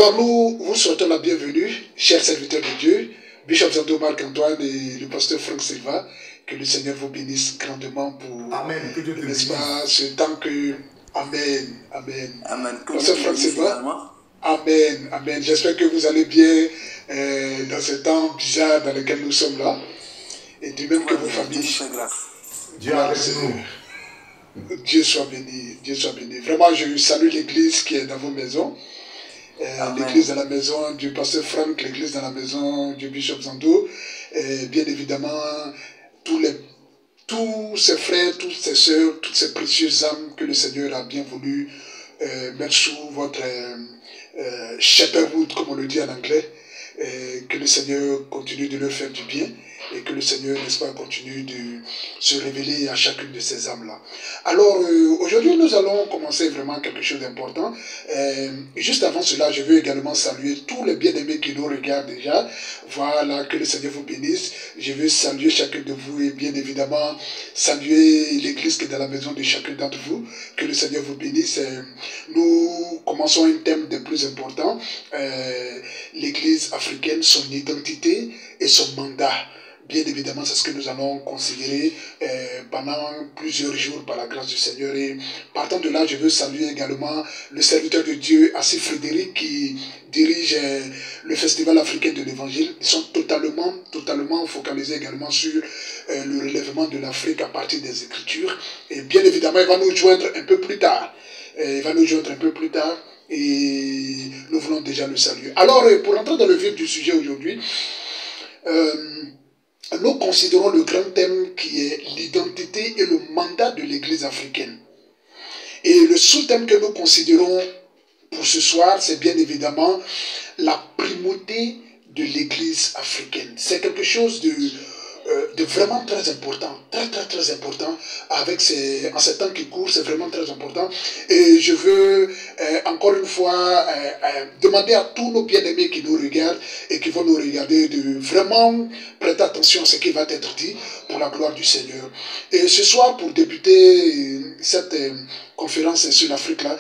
Alors nous vous souhaitons la bienvenue, chers serviteurs de Dieu, Bishop Zando Marc-Antoine et le pasteur Franck Silva. Que le Seigneur vous bénisse grandement pour, Amen. Que Dieu te bénisse. Ce temps que... Amen, amen. Amen. Que Pasteur Dieu te Franck bénisse Silva. également. Amen, amen. J'espère que vous allez bien dans ce temps bizarre dans lequel nous sommes là. Et du même que vos familles. Dieu est avec nous. Dieu soit béni, Dieu soit béni. Vraiment, je salue l'église qui est dans vos maisons. L'église dans la maison du pasteur Franck, l'église dans la maison du Bishop Zando. Et bien évidemment, tous ces frères, toutes ces sœurs, toutes ces précieuses âmes que le Seigneur a bien voulu mettre sous votre shepherdhood, comme on le dit en anglais. Que le Seigneur continue de leur faire du bien et que le Seigneur, n'est-ce pas, continue de se révéler à chacune de ces âmes-là. Alors, aujourd'hui, nous allons commencer vraiment quelque chose d'important. Juste avant cela, je veux également saluer tous les bien-aimés qui nous regardent déjà. Voilà, que le Seigneur vous bénisse. Je veux saluer chacun de vous et bien évidemment saluer l'église qui est dans la maison de chacun d'entre vous. Que le Seigneur vous bénisse. Nous commençons un thème des plus importants. L'église africaine, son identité et son mandat. Bien évidemment, c'est ce que nous allons considérer pendant plusieurs jours par la grâce du Seigneur. Et partant de là, je veux saluer également le serviteur de Dieu, Assis Frédéric, qui dirige le Festival africain de l'Évangile. Ils sont totalement focalisés également sur le relèvement de l'Afrique à partir des Écritures. Et bien évidemment, il va nous joindre un peu plus tard. Et nous voulons déjà le saluer. Alors, pour entrer dans le vif du sujet aujourd'hui, nous considérons le grand thème qui est l'identité et le mandat de l'Église africaine. Et le sous-thème que nous considérons pour ce soir, c'est bien évidemment la primauté de l'Église africaine. C'est quelque chose de vraiment très important, très important, en ces temps qui courent, c'est vraiment très important. Et je veux encore une fois demander à tous nos bien-aimés qui nous regardent et qui vont nous regarder de vraiment prêter attention à ce qui va être dit pour la gloire du Seigneur. Et ce soir, pour débuter cette conférence sur l'Afrique-là,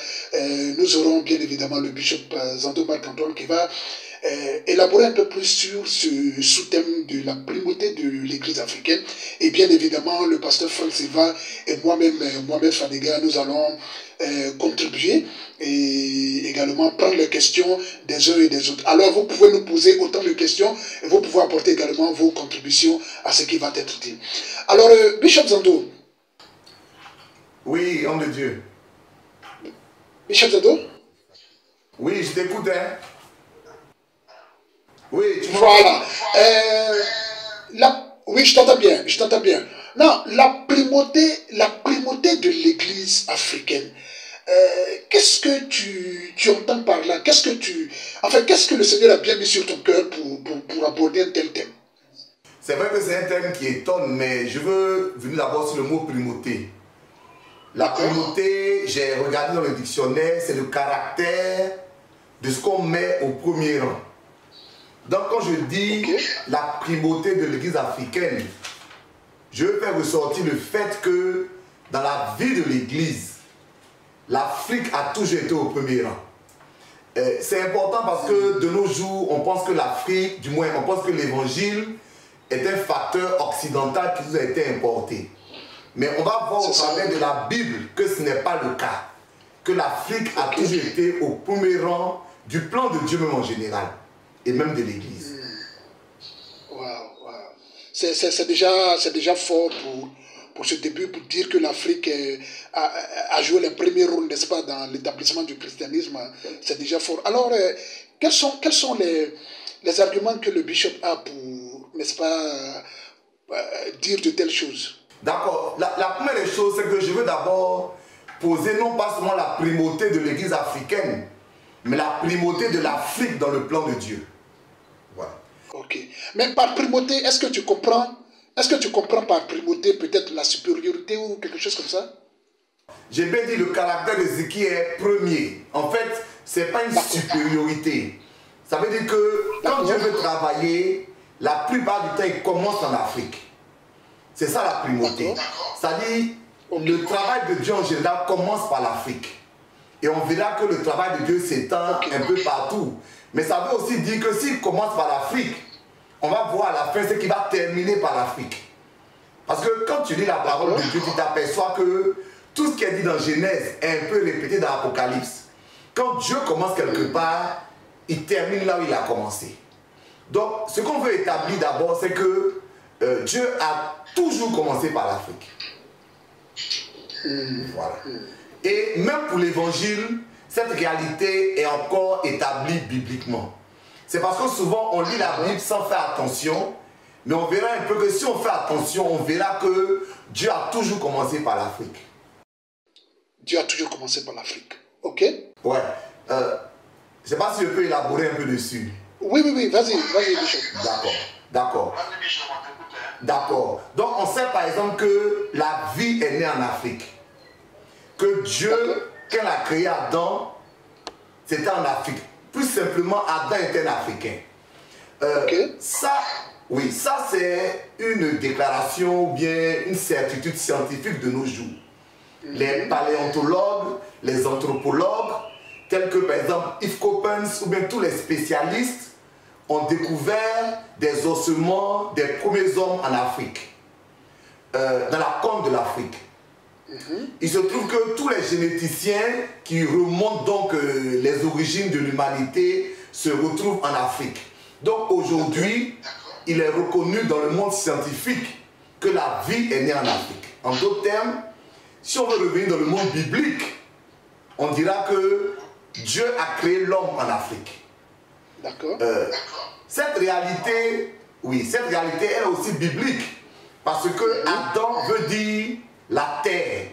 nous aurons bien évidemment le bishop Zando Marc-Antoine qui va élaborer un peu plus sur ce sous-thème de la primauté de l'Église africaine. Et bien évidemment, le pasteur Franck Silva et moi-même, Mohamed Fadega, nous allons contribuer et également prendre les questions des uns et des autres. Alors, vous pouvez nous poser autant de questions et vous pouvez apporter également vos contributions à ce qui va être dit. Alors, Bishop Zando. Oui, homme de Dieu. Bishop Zando. Oui, je t'écoute, hein. Oui, tu voilà. Oui, je t'entends bien, Non, la primauté de l'Église africaine. Qu'est-ce que tu entends par là? Qu'est-ce que le Seigneur a bien mis sur ton cœur pour aborder un tel thème? C'est vrai que c'est un thème qui étonne, mais je veux venir d'abord sur le mot primauté. La primauté, j'ai regardé dans le dictionnaire, c'est le caractère de ce qu'on met au premier rang. Donc quand je dis la primauté de l'Église africaine, je veux faire ressortir le fait que dans la vie de l'Église, l'Afrique a toujours été au premier rang. C'est important parce que de nos jours, on pense que l'Afrique, du moins on pense que l'Évangile est un facteur occidental qui nous a été importé. Mais on va voir au travers de la Bible que ce n'est pas le cas. Que l'Afrique a toujours été au premier rang du plan de Dieu même en général. Et même de l'Église. Wow. C'est déjà fort pour ce début, pour dire que l'Afrique a joué le premier rôle, n'est-ce pas, dans l'établissement du christianisme. C'est déjà fort. Alors, quels sont les arguments que le bishop a pour, n'est-ce pas, dire de telles choses? D'accord. La première des choses, c'est que je veux d'abord poser non pas seulement la primauté de l'Église africaine, mais la primauté de l'Afrique dans le plan de Dieu. Voilà. Ok. Mais par primauté, est-ce que tu comprends par primauté peut-être la supériorité ou quelque chose comme ça? J'ai bien dit le caractère de ce qui est premier. En fait, ce n'est pas une supériorité. Ça veut dire que quand Dieu veut travailler, la plupart du temps, il commence en Afrique. C'est ça la primauté. C'est-à-dire, le travail de Dieu en général commence par l'Afrique. Et on verra que le travail de Dieu s'étend un peu partout. Mais ça veut aussi dire que s'il commence par l'Afrique, on va voir à la fin ce qui va terminer par l'Afrique. Parce que quand tu lis la parole de Dieu, tu t'aperçois que tout ce qui est dit dans Genèse est un peu répété dans l'Apocalypse. Quand Dieu commence quelque part, il termine là où il a commencé. Donc, ce qu'on veut établir d'abord, c'est que Dieu a toujours commencé par l'Afrique. Voilà. Et même pour l'évangile, cette réalité est encore établie bibliquement. C'est parce que souvent on lit la Bible sans faire attention, mais on verra un peu que si on fait attention, on verra que Dieu a toujours commencé par l'Afrique. Dieu a toujours commencé par l'Afrique. Ok? Ouais. Je ne sais pas si je peux élaborer un peu dessus. Oui, vas-y, Bishop. D'accord, d'accord. D'accord. Donc on sait par exemple que la vie est née en Afrique. Que Dieu, quand il a créé Adam, c'était en Afrique. Plus simplement, Adam était un Africain. Ça, oui, ça c'est une déclaration ou bien une certitude scientifique de nos jours. Les paléontologues, les anthropologues, tels que par exemple Yves Coppens ou bien tous les spécialistes, ont découvert des ossements des premiers hommes en Afrique, dans la corne de l'Afrique. Il se trouve que tous les généticiens qui remontent donc les origines de l'humanité se retrouvent en Afrique. Donc aujourd'hui, il est reconnu dans le monde scientifique que la vie est née en Afrique. En d'autres termes, si on veut revenir dans le monde biblique, on dira que Dieu a créé l'homme en Afrique. D'accord. Cette réalité, oui, cette réalité est aussi biblique. Parce que Adam veut dire la terre.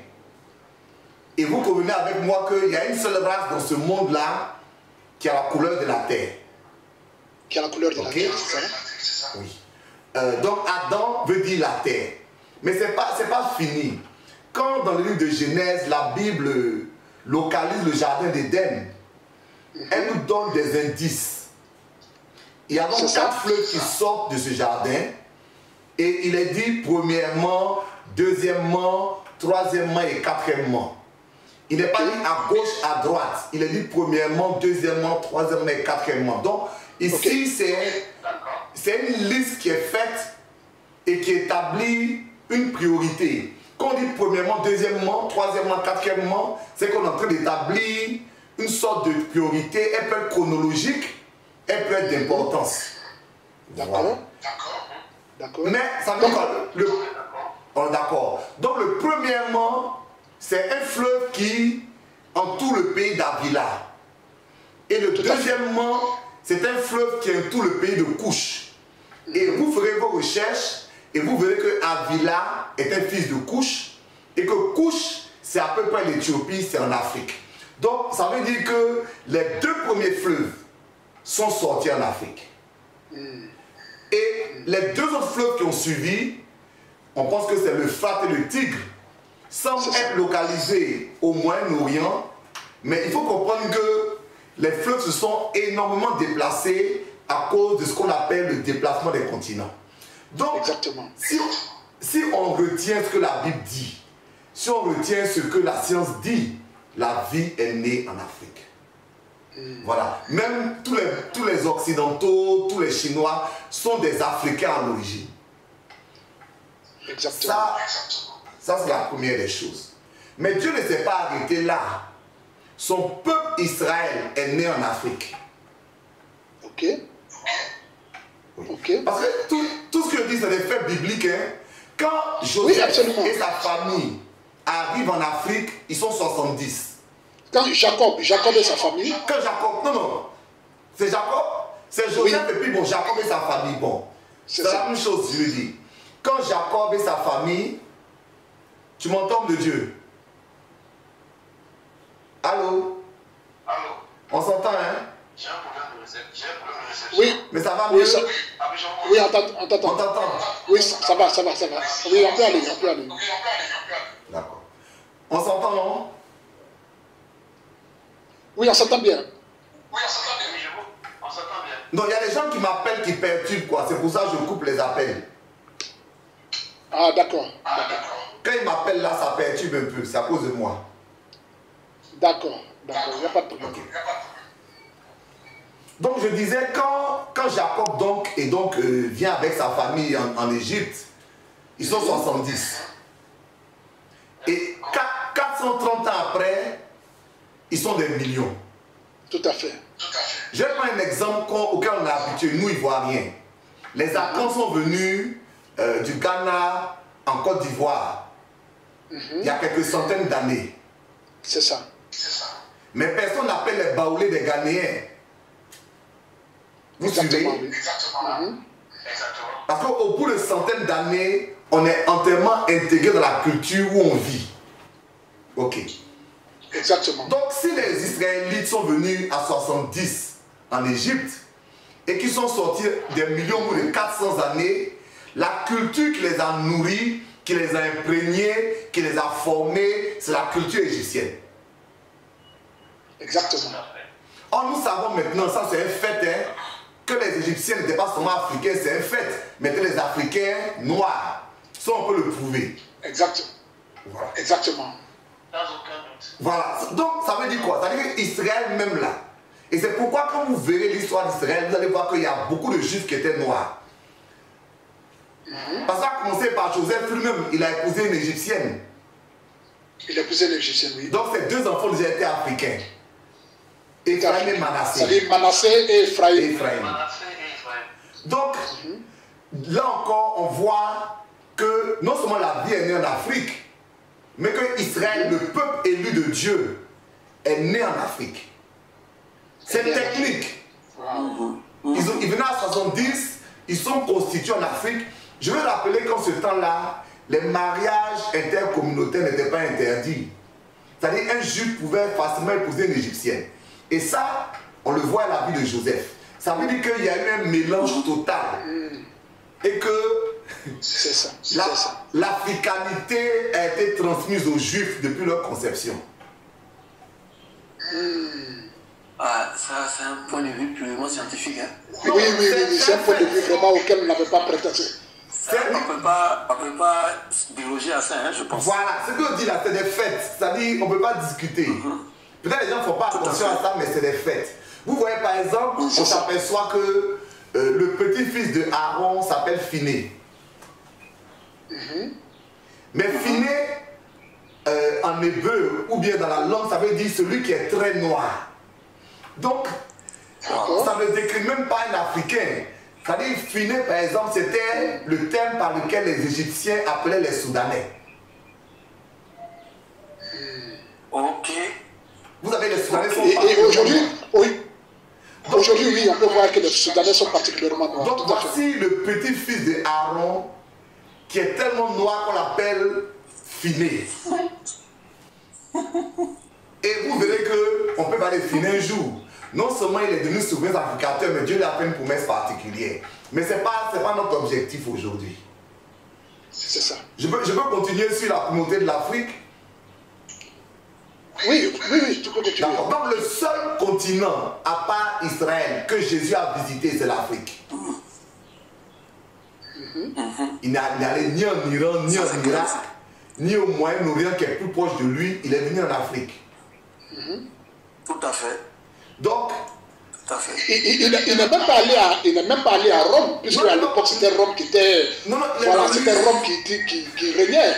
Et vous convenez avec moi qu'il y a une seule race dans ce monde-là qui a la couleur de la terre. Qui a la couleur de la terre, c'est ça? Oui. Donc Adam veut dire la terre. Mais ce n'est pas fini. Quand dans le livre de Genèse, la Bible localise le jardin d'Éden, elle nous donne des indices. Il y a donc 4 fleuves qui sortent de ce jardin. Et il est dit premièrement, deuxièmement, troisièmement et quatrièmement. Il n'est pas dit à gauche, à droite. Il est dit premièrement, deuxièmement, troisièmement et quatrièmement. Donc ici, c'est une liste qui est faite et qui établit une priorité. Quand on dit premièrement, deuxièmement, troisièmement, quatrièmement, c'est qu'on est en train d'établir une sorte de priorité. Elle peut être chronologique, elle peut être d'importance. D'accord. D'accord. Mais ça veut dire d'accord. Donc le premièrement, c'est un fleuve qui entoure le pays d'Avila. Et le deuxièmement, c'est un fleuve qui entoure le pays de Couche. Et vous ferez vos recherches et vous verrez que Avila est un fils de Couche et que Couche, c'est à peu près l'Éthiopie, c'est en Afrique. Donc ça veut dire que les 2 premiers fleuves sont sortis en Afrique. Et les 2 autres fleuves qui ont suivi, on pense que c'est le Fat et le Tigre, semblent être localisés au Moyen-Orient, mais il faut comprendre que les fleuves se sont énormément déplacés à cause de ce qu'on appelle le déplacement des continents. Donc, si on retient ce que la Bible dit, si on retient ce que la science dit, la vie est née en Afrique. Voilà. Même tous les Occidentaux, tous les Chinois sont des Africains à l'origine. Exactement. Ça c'est la première des choses. Mais Dieu ne s'est pas arrêté là. Son peuple Israël est né en Afrique. Ok. Parce que tout ce que je dis, c'est des faits bibliques. Hein. Quand Joseph et sa famille arrivent en Afrique, ils sont 70. Quand Jacob et sa famille. Quand Jacob, non, c'est Jacob, c'est Joseph et puis bon, Jacob et sa famille, bon. C'est la même chose, je veux dire. Quand Jacob et sa famille, tu m'entends de Dieu? Allô? Allô? On s'entend, hein? J'ai un problème de réception. Oui. Mais ça va mieux? Oui, on t'entend. On t'entend? Oui, ça va. Oui, on peut aller. D'accord. On s'entend, non? Oui, on s'entend bien. On s'entend bien. Non, il y a des gens qui m'appellent, qui perturbent, quoi. C'est pour ça que je coupe les appels. Ah, d'accord. Quand ils m'appellent là, ça perturbe un peu. C'est à cause de moi. D'accord. D'accord, il n'y a pas de problème. Okay. Donc je disais, quand Jacob vient avec sa famille en Égypte, ils sont 70. Et 430 ans après, ils sont des millions. Tout à fait. Je vais prendre un exemple auquel on est habitué, nous Ivoiriens. Les Akans sont venus du Ghana en Côte d'Ivoire il y a quelques centaines d'années. C'est ça. Mais personne n'appelle les Baoulés des Ghanéens. Vous suivez? Exactement. Parce qu'au bout de centaines d'années, on est entièrement intégré dans la culture où on vit. Ok. Exactement. Donc si les Israélites sont venus à 70 en Égypte et qu'ils sont sortis des millions ou de 400 années, la culture qui les a nourris, qui les a imprégnés, qui les a formés, c'est la culture égyptienne. Exactement. Or nous savons maintenant, ça c'est un fait, hein, que les Égyptiens n'étaient pas seulement africains, c'est un fait, mais que les Africains noirs, ça on peut le prouver. Exactement. Voilà. Exactement. Sans aucun doute. Voilà. Donc ça veut dire quoi? Ça veut dire qu'Israël même là. Et c'est pourquoi quand vous verrez l'histoire d'Israël, vous allez voir qu'il y a beaucoup de juifs qui étaient noirs. Parce que ça a commencé par Joseph lui-même, il a épousé une égyptienne. Il a épousé l'Égyptienne, oui. Donc ses deux enfants déjà étaient africains. Ephraim et Manassé. C'est-à-dire Manassé et Ephraïm. Manassé et Ephraïm. Donc, là encore, on voit que non seulement la vie est née en Afrique, mais que Israël, le peuple élu de Dieu, est né en Afrique. C'est technique. Wow. Ils venaient à 70, ils sont constitués en Afrique. Je veux rappeler qu'en ce temps-là, les mariages intercommunautaires n'étaient pas interdits. C'est-à-dire un juif pouvait facilement épouser une égyptienne. Et ça, on le voit à la vie de Joseph. Ça veut dire qu'il y a eu un mélange total. Et que C'est ça. l'africanité a été transmise aux juifs depuis leur conception. Ah, ça c'est un point de vue purement scientifique. Hein. Oui, c'est un point de vue vraiment auquel on n'avait pas prêté. On ne peut pas déroger à ça, hein, je pense. Voilà, ce que je dis là, c'est des faits. C'est-à-dire qu'on ne peut pas discuter. Peut-être les gens ne font pas attention à ça, mais c'est des faits. Vous voyez par exemple, on s'aperçoit que le petit-fils de Aaron s'appelle Phiné. Mais Phiné, en hébreu, ou bien dans la langue, ça veut dire celui qui est très noir. Donc, ça ne décrit même pas un Africain. C'est-à-dire, Phiné, par exemple, c'était le terme par lequel les Égyptiens appelaient les Soudanais. Ok. Vous avez les Soudanais sont Et aujourd'hui, oui. Aujourd'hui, oui, on peut voir que les Soudanais sont particulièrement noirs. Donc voici le petit-fils de Aaron qui est tellement noir qu'on l'appelle Phiné. Et vous verrez qu'on peut parler de Phiné un jour. Non seulement il est devenu souverain sacrificateur, mais Dieu lui a fait une promesse particulière. Mais ce n'est pas notre objectif aujourd'hui. C'est ça. Je peux continuer sur la primauté de l'Afrique. Oui, tu peux continuer. D'accord. Donc le seul continent, à part Israël, que Jésus a visité, c'est l'Afrique. Il n'est allé ni en Iran, ni en Irak, ni au Moyen-Orient qui est plus proche de lui. Il est venu en Afrique. Tout à fait. Donc, tout à fait. Il n'est même pas allé à Rome, puisque à l'époque c'était Rome qui était. Voilà, c'était Rome qui régnait.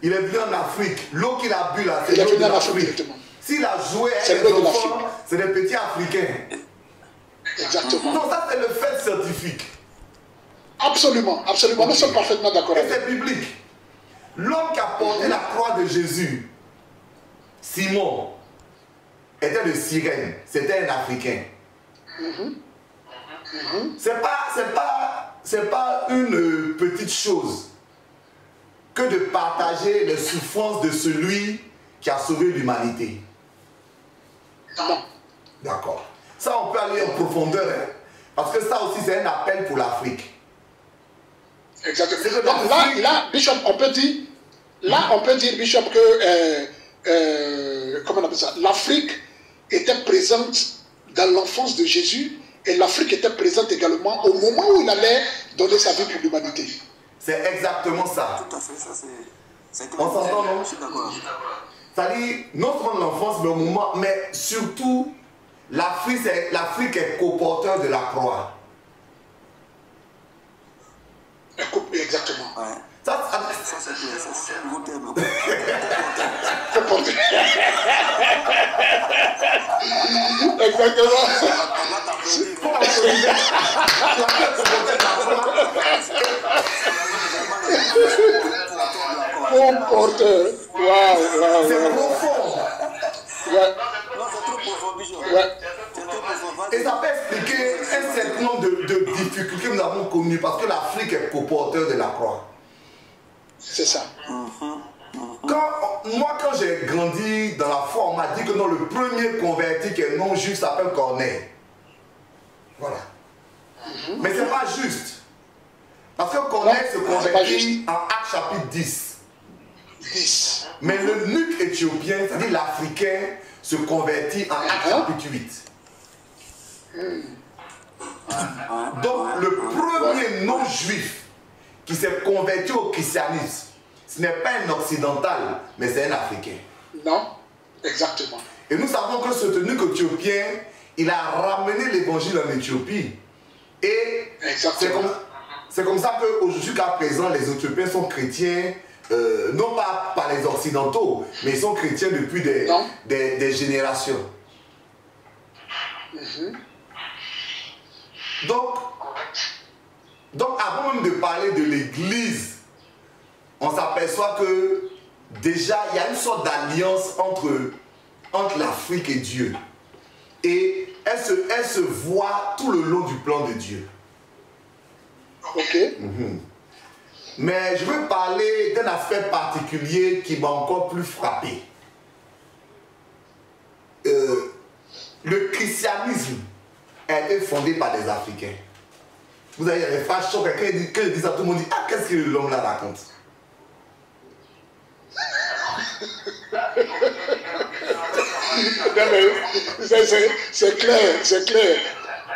Il est venu en Afrique. L'eau qu'il a bu là, c'est Il est l'eau venu de en Afrique l'Afrique. directement. S'il a joué C'est avec l'eau les de enfants, l'Afrique. c'est des petits Africains. Exactement. Donc ça, c'est le fait scientifique. Absolument, absolument. Nous sommes parfaitement d'accord Et avec c'est biblique. L'homme qui a porté la croix de Jésus, Simon, était de Cyrène. C'était un Africain. C'est pas une petite chose que de partager les souffrances de celui qui a sauvé l'humanité. Non. D'accord. Ça, on peut aller en profondeur, hein, parce que ça aussi, c'est un appel pour l'Afrique. Exactement. Donc là, Bishop, on peut dire, Bishop, que, comment on appelle ça, l'Afrique était présente dans l'enfance de Jésus, et l'Afrique était présente également au moment où il allait donner sa vie pour l'humanité. C'est exactement ça. Tout à fait, ça c'est... On s'entend, non? Je suis d'accord. c'est-à-dire, non seulement l'enfance, mais au moment, mais surtout, l'Afrique est co-porteur de la croix. Exactement. Ouais. Ça, Ça, c'est un nouveau terme. Exactement. On va t'appeler. pour la solidarité, Comporteur. Waouh. c'est profond. Ouais. Non, c'est trop profond, Bijou. Ouais. C'est trop profond. Et ça peut expliquer un certain nombre de difficultés que nous avons connues parce que l'Afrique est co-porteur de la croix. C'est ça. Quand j'ai grandi dans la foi, on m'a dit que non, le premier converti qui est non juif s'appelle Corneille. Voilà. Mais c'est pas juste. Parce que Corneille se c'est pas convertit juste. en Actes chapitre 10. 10. Mais le nuque éthiopien, c'est-à-dire l'Africain, se convertit en Actes chapitre 8. Donc le premier non-juif qui s'est converti au christianisme, ce n'est pas un occidental, mais c'est un Africain. Non, exactement. Et nous savons que ce eunuque éthiopien, il a ramené l'évangile en Éthiopie. Et Exactement. c'est comme ça qu'à présent, les Éthiopiens sont chrétiens, non pas par les occidentaux, mais ils sont chrétiens depuis des générations. Donc avant même de parler de l'église, on s'aperçoit que déjà il y a une sorte d'alliance entre l'Afrique et Dieu. Et elle se voit tout le long du plan de Dieu. Ok. Mais je veux parler d'un aspect particulier qui m'a encore plus frappé. Le christianisme a été fondé par des Africains. Vous avez des phrases choquantes, quand je dis ça, tout le monde dit « Ah, qu'est-ce que l'homme là raconte ?» C'est clair, c'est clair.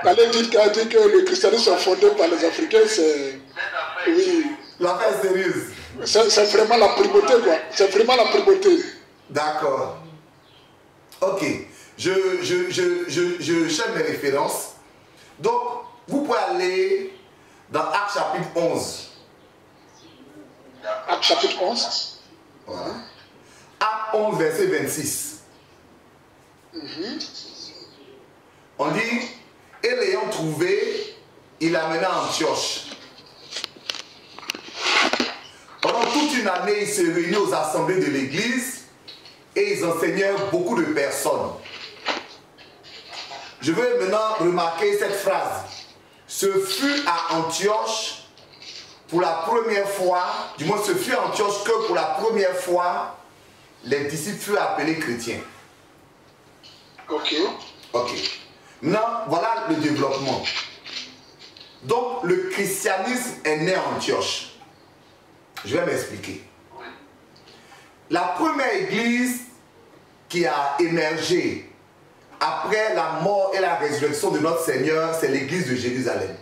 Allez dire qu'il a dit que le christianisme sont fondés par les Africains, c'est... Oui. L'affaire est sérieuse. C'est vraiment la primauté, quoi. C'est vraiment la primauté. D'accord. Ok. Je cherche mes références. Donc, vous pouvez aller dans Actes chapitre 11. Actes chapitre 11. Voilà. Actes 11, verset 26. On dit, et l'ayant trouvé, il l'amena à Antioche. Pendant toute une année, ils se réunissaient aux assemblées de l'église et ils enseignèrent beaucoup de personnes. Je veux maintenant remarquer cette phrase. Ce fut à Antioche pour la première fois, du moins ce fut à Antioche que pour la première fois, les disciples furent appelés chrétiens. Ok. Ok. Maintenant, voilà le développement. Donc, le christianisme est né à Antioche. Je vais m'expliquer. La première église qui a émergé après la mort et la résurrection de notre Seigneur, c'est l'église de Jérusalem.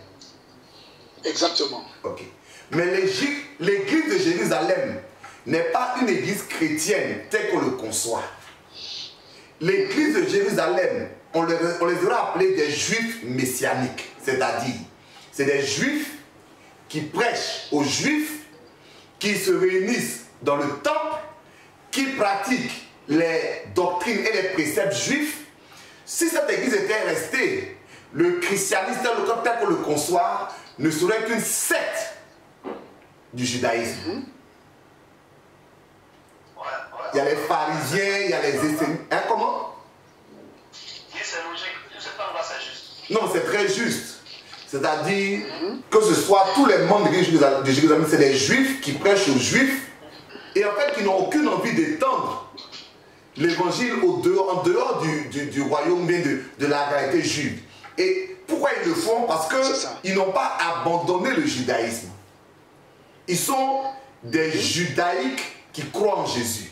Exactement. Ok. Mais l'église de Jérusalem n'est pas une église chrétienne telle qu'on le conçoit. L'église de Jérusalem, on les aurait appelés des juifs messianiques. C'est-à-dire, c'est des juifs qui prêchent aux juifs, qui se réunissent dans le temple, qui pratiquent les doctrines et les préceptes juifs. Si cette église était restée, le christianisme tel qu'on le conçoit ne serait qu'une secte du judaïsme. Il y a les pharisiens, il y a les esséniens. Hein, comment? C'est logique. Je ne sais pas, c'est juste. Non, c'est très juste. C'est-à-dire que ce soit tous les membres de Jérusalem, c'est des juifs qui prêchent aux juifs et en fait qui n'ont aucune envie d'étendre l'évangile en dehors du royaume de la réalité juive. Et pourquoi ils le font? Parce qu'ils n'ont pas abandonné le judaïsme. Ils sont des judaïques qui croient en Jésus.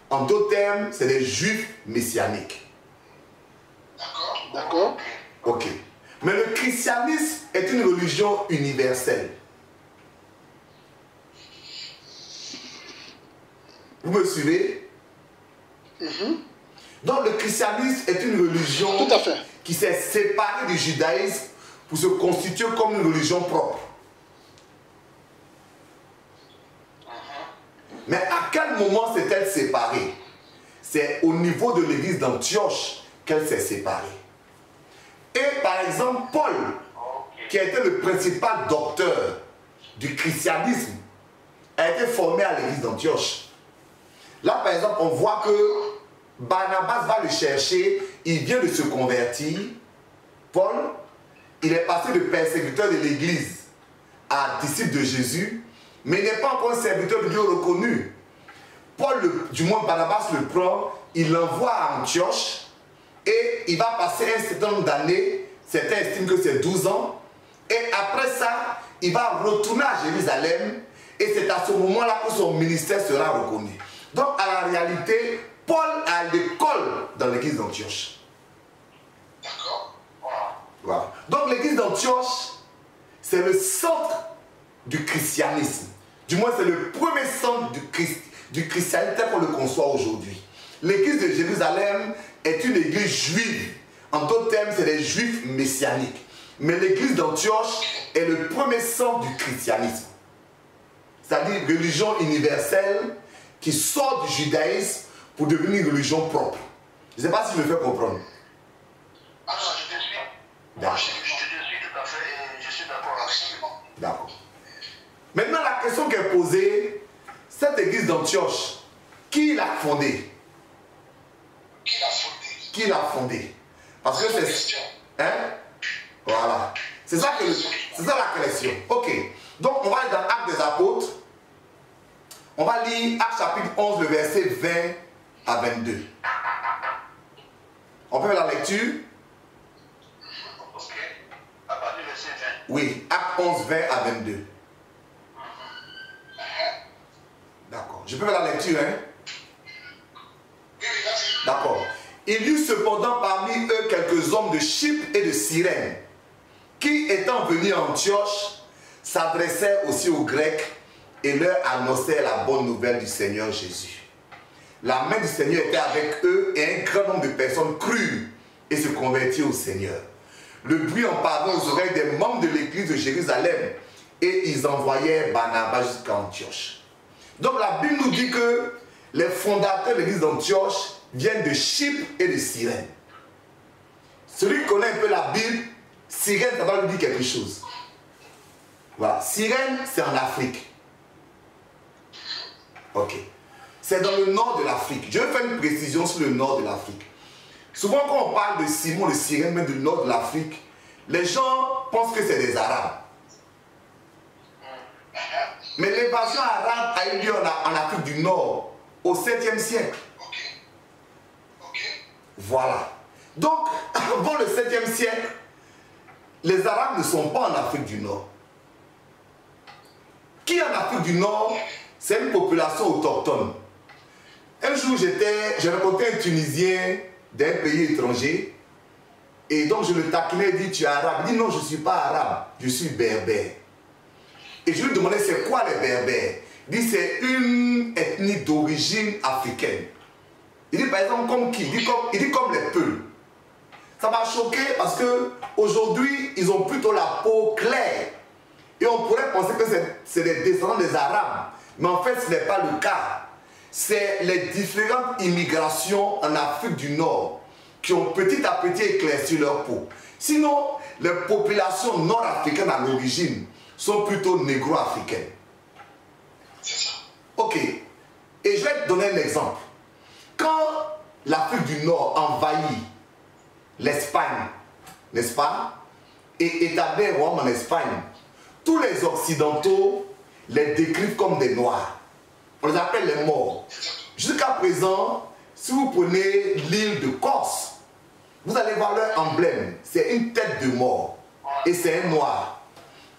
En d'autres termes, c'est des juifs messianiques. D'accord. Ok. Mais le christianisme est une religion universelle. Vous me suivez? Donc le christianisme est une religion Tout à fait. qui s'est séparée du judaïsme pour se constituer comme une religion propre. Mais à quel moment s'est-elle séparée? C'est au niveau de l'église d'Antioche qu'elle s'est séparée. Et par exemple, Paul, qui a été le principal docteur du christianisme, a été formé à l'église d'Antioche. Là, par exemple, on voit que Barnabas va le chercher, il vient de se convertir. Paul, il est passé de persécuteur de l'église à disciple de Jésus, mais il n'est pas encore un serviteur de Dieu reconnu. Paul, du moins Barnabas le prend, il l'envoie à Antioche et il va passer un certain nombre d'années, certains estiment que c'est 12 ans, et après ça, il va retourner à Jérusalem et c'est à ce moment-là que son ministère sera reconnu. Donc à la réalité, Paul a l'école dans l'église d'Antioche. D'accord. Voilà. Donc l'église d'Antioche, c'est le centre du christianisme. Du moins, c'est le premier centre du christianisme tel qu'on le conçoit aujourd'hui. L'église de Jérusalem est une église juive. En d'autres termes, c'est des juifs messianiques. Mais l'église d'Antioche est le premier centre du christianisme. C'est-à-dire une religion universelle qui sort du judaïsme pour devenir une religion propre. Je ne sais pas si je me fais comprendre. Ah non, je te suis. D'accord. Je te suis tout à fait et je suis d'accord avec. D'accord. Maintenant, la question qui est posée, cette église d'Antioche, qui l'a fondée? Qui l'a fondé? Qui l'a fondée? Parce que c'est... Hein? Voilà. C'est ça la question. Ok. Donc, on va aller dans Actes des Apôtres. On va lire Actes chapitre 11, le verset 20 à 22. On peut faire la lecture? Ok. À partir du verset 20. Oui, Actes 11, 20 à 22. D'accord. Je peux faire la lecture, hein? Oui, vas-y. D'accord. Il y eut cependant parmi eux quelques hommes de Chypre et de Cyrène, qui, étant venus à Antioche, s'adressèrent aussi aux Grecs et leur annonçèrent la bonne nouvelle du Seigneur Jésus. La main du Seigneur était avec eux et un grand nombre de personnes crurent et se convertirent au Seigneur. Le bruit en parvint aux oreilles des membres de l'église de Jérusalem et ils envoyèrent Barnabas jusqu'à Antioche. Donc la Bible nous dit que les fondateurs de l'église d'Antioche viennent de Chypre et de Cyrène. Celui qui connaît un peu la Bible, Cyrène, ça va lui dire quelque chose. Voilà. Cyrène, c'est en Afrique. Ok. C'est dans le nord de l'Afrique. Je vais faire une précision sur le nord de l'Afrique. Souvent, quand on parle de Simon de Cyrène, même du nord de l'Afrique, les gens pensent que c'est des Arabes. Mais l'invasion arabe a eu lieu en Afrique du Nord au 7e siècle. Voilà. Donc, avant le 7e siècle, les Arabes ne sont pas en Afrique du Nord. Qui est en Afrique du Nord? C'est une population autochtone. Un jour, j'ai rencontré un Tunisien d'un pays étranger. Et donc, je le taquinais et dit, tu es arabe? Il dit, non, je ne suis pas arabe, je suis berbère. Et je lui demandais, c'est quoi les berbères? Il dit, c'est une ethnie d'origine africaine. Il dit, par exemple, comme qui? Il dit, comme les Peuls. Ça m'a choqué parce qu'aujourd'hui, ils ont plutôt la peau claire. Et on pourrait penser que c'est des descendants des Arabes. Mais en fait, ce n'est pas le cas. C'est les différentes immigrations en Afrique du Nord qui ont petit à petit éclairci leur peau. Sinon, les populations nord-africaines à l'origine sont plutôt négro-africaines. C'est ça. Ok. Et je vais te donner un exemple. Quand l'Afrique du Nord envahit l'Espagne, n'est-ce pas, et établit un royaume en Espagne, tous les Occidentaux les décrivent comme des Noirs. On les appelle les morts. Jusqu'à présent, si vous prenez l'île de Corse, vous allez voir leur emblème. C'est une tête de mort. Et c'est un noir.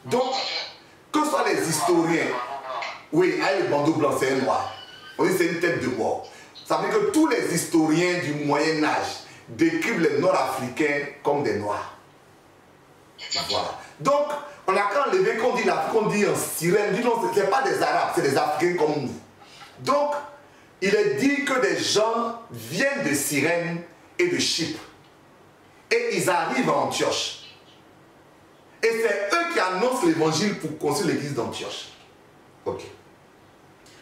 Donc, que soient les historiens, oui, avec le bandeau blanc, c'est un noir. On dit c'est une tête de mort. Ça veut dire que tous les historiens du Moyen-Âge décrivent les Nord-Africains comme des noirs. Voilà. Donc, on n'a qu'à enlever qu'on dit l'Afrique, on dit en sirène, on dit non, ce n'est pas des Arabes, c'est des Africains comme nous. Donc, il est dit que des gens viennent de Cyrène et de Chypre. Et ils arrivent à Antioche. Et c'est eux qui annoncent l'évangile pour construire l'église d'Antioche. Ok.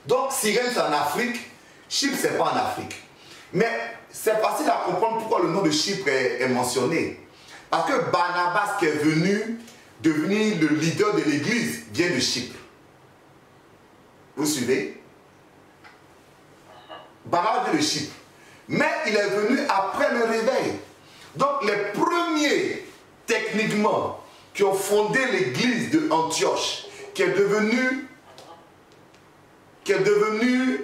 Donc Cyrène c'est en Afrique, Chypre c'est pas en Afrique. Mais c'est facile à comprendre pourquoi le nom de Chypre est mentionné. Parce que Barnabas qui est venu devenir le leader de l'église vient de Chypre. Vous suivez? Barnabas vient de Chypre. Mais il est venu après le réveil. Donc les premiers, techniquement, qui ont fondé l'église de Antioche, qui est devenue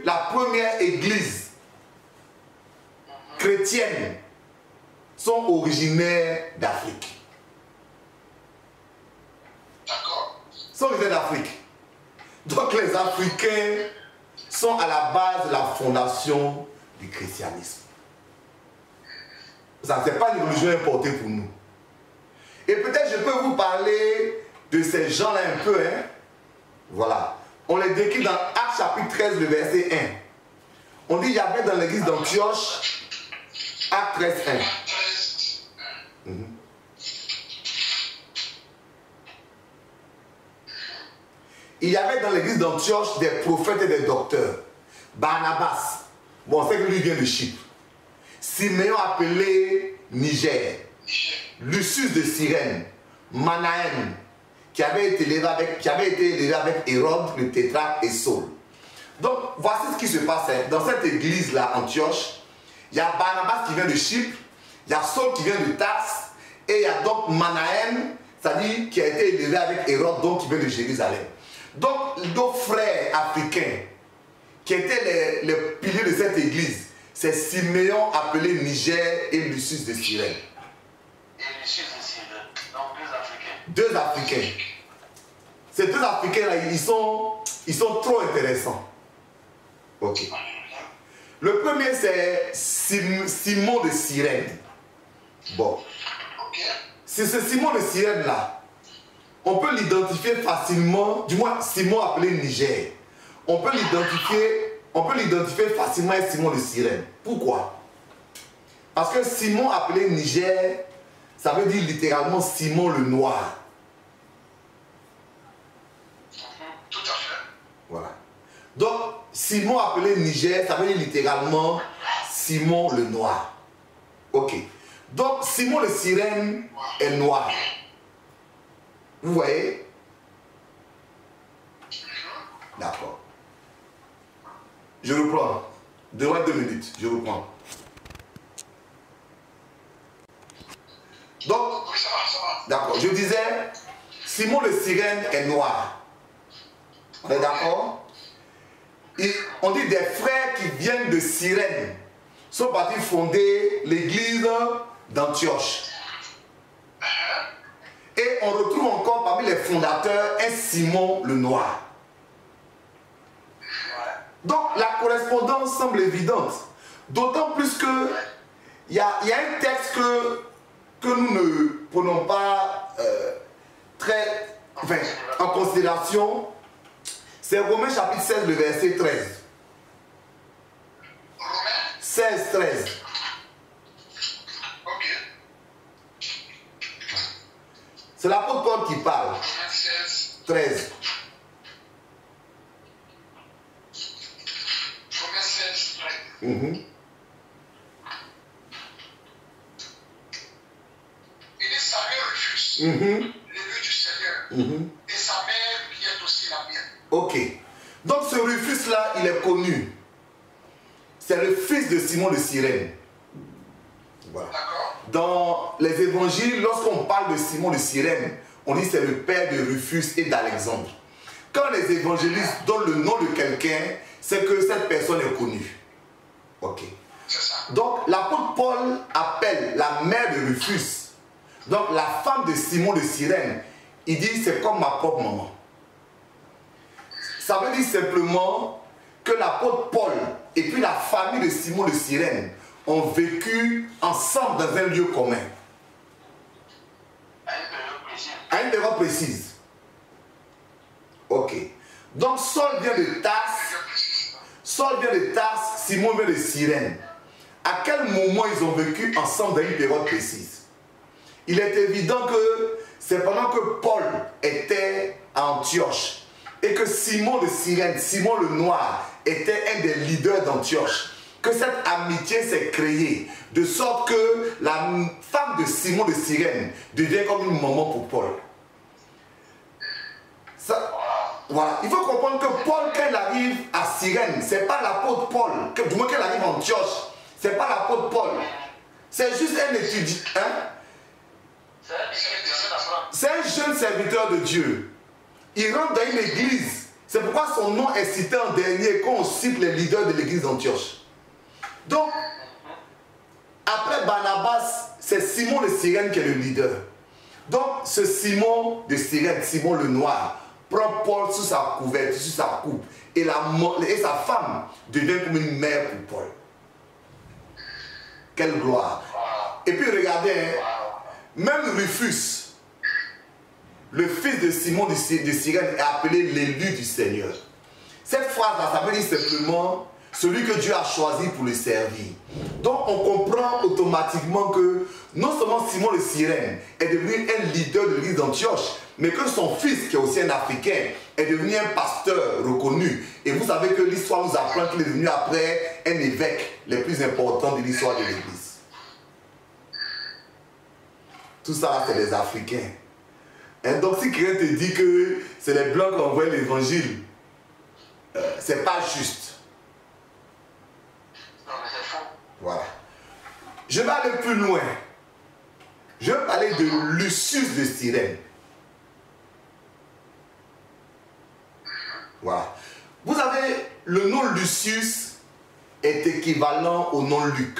la première église chrétienne, sont originaires d'Afrique. D'accord. Sont originaires d'Afrique. Donc les Africains sont à la base de la fondation du christianisme. Ça, ce n'est pas une religion importée pour nous. Et peut-être je peux vous parler de ces gens-là un peu. Hein? Voilà. On les décrit dans Actes chapitre 13, le verset 1. On dit il y avait dans l'église d'Antioche, Actes 13, 1. Il y avait dans l'église d'Antioche des prophètes et des docteurs. Barnabas, bon, on sait que lui vient de Chypre. Siméon appelé Niger. Lucius de Cyrène. Manaen, qui avait été élevé avec Hérode, le tétrarque et Saul. Donc, voici ce qui se passe. Dans cette église-là, Antioche, il y a Barnabas qui vient de Chypre, il y a Saul qui vient de Tarse, et il y a donc Manaen, c'est-à-dire qui a été élevé avec Hérode, donc qui vient de Jérusalem. Donc, nos frères africains, qui étaient les piliers de cette église, c'est Siméon appelé Niger et Lucius de Cyrène. Et Lucius de Cyrène, donc deux Africains. Ces deux Africains-là, ils sont trop intéressants. Ok. Le premier, c'est Simon de Cyrène. Bon. C'est ce Simon de Cyrène-là. On peut l'identifier facilement, du moins Simon appelé Niger. On peut l'identifier facilement à Simon de Cyrène. Pourquoi? Parce que Simon appelé Niger, ça veut dire littéralement Simon le Noir. Tout à fait. Voilà. Donc, Simon appelé Niger, ça veut dire littéralement Simon le Noir. Ok. Donc, Simon le Cyrène est noir. Vous voyez? D'accord. Je reprends. Donne-moi 2 minutes. Je reprends. Donc, d'accord. Je disais, Simon le Cyrène est noir. On est d'accord? On dit des frères qui viennent de Cyrène sont partis fonder l'église d'Antioche. Et on retrouve encore parmi les fondateurs un Simon le Noir. Donc la correspondance semble évidente. D'autant plus que il y a un texte que nous ne prenons pas en considération. C'est Romains chapitre 16, le verset 13. Romains 16, 13. Ok. C'est l'apôtre Paul qui parle. Romains 16. 13. Romains 16, 13. Il dit sa mère refuse le vœu du Seigneur. Et sa mère vient aussi la mienne. Ok. Donc ce Rufus-là, il est connu. C'est le fils de Simon de Cyrène. Voilà. D'accord. Dans les évangiles, lorsqu'on parle de Simon de Cyrène, on dit c'est le père de Rufus et d'Alexandre. Quand les évangélistes donnent le nom de quelqu'un, c'est que cette personne est connue. Ok. C'est ça. Donc l'apôtre Paul appelle la mère de Rufus, donc la femme de Simon de Cyrène, il dit c'est comme ma propre maman. Ça veut dire simplement que l'apôtre Paul et puis la famille de Simon de Cyrène ont vécu ensemble dans un lieu commun. À une période précise. À une période précise. Ok. Donc Saul vient de Tarse. Saul vient de Tarse, Simon vient de Cyrène. À quel moment ils ont vécu ensemble dans une période précise? Il est évident que c'est pendant que Paul était à Antioche et que Simon de Cyrène, Simon le Noir, était un des leaders d'Antioche, que cette amitié s'est créée, de sorte que la femme de Simon de Cyrène devient comme une maman pour Paul. Ça, voilà. Il faut comprendre que Paul, quand il arrive à Cyrène, ce n'est pas l'apôtre Paul, du moins quand il arrive à Antioche, ce n'est pas l'apôtre Paul. C'est juste un étudiant. Hein? C'est un jeune serviteur de Dieu. Il rentre dans une église. C'est pourquoi son nom est cité en dernier quand on cite les leaders de l'église d'Antioche. Donc, après Barnabas, c'est Simon de Cyrène qui est le leader. Donc, ce Simon de Cyrène, Simon le Noir, prend Paul sous sa couverture, sous sa coupe. Et sa femme devient comme une mère pour Paul. Quelle gloire. Et puis regardez, hein, même Rufus, le fils de Simon de Cyrène, est appelé l'élu du Seigneur. Cette phrase-là, ça veut dire simplement celui que Dieu a choisi pour le servir. Donc on comprend automatiquement que non seulement Simon de Cyrène est devenu un leader de l'église d'Antioche, mais que son fils, qui est aussi un Africain, est devenu un pasteur reconnu. Et vous savez que l'histoire nous apprend qu'il est devenu après un évêque les plus importants de l'histoire de l'église. Tout ça, c'est les Africains. Et donc si quelqu'un te dit que c'est les Blancs qui envoient l'évangile, c'est pas juste. Non, mais c'est faux. Voilà. Je vais aller plus loin. Je vais parler de Lucius de Cyrène. Voilà. Vous avez le nom Lucius est équivalent au nom Luc.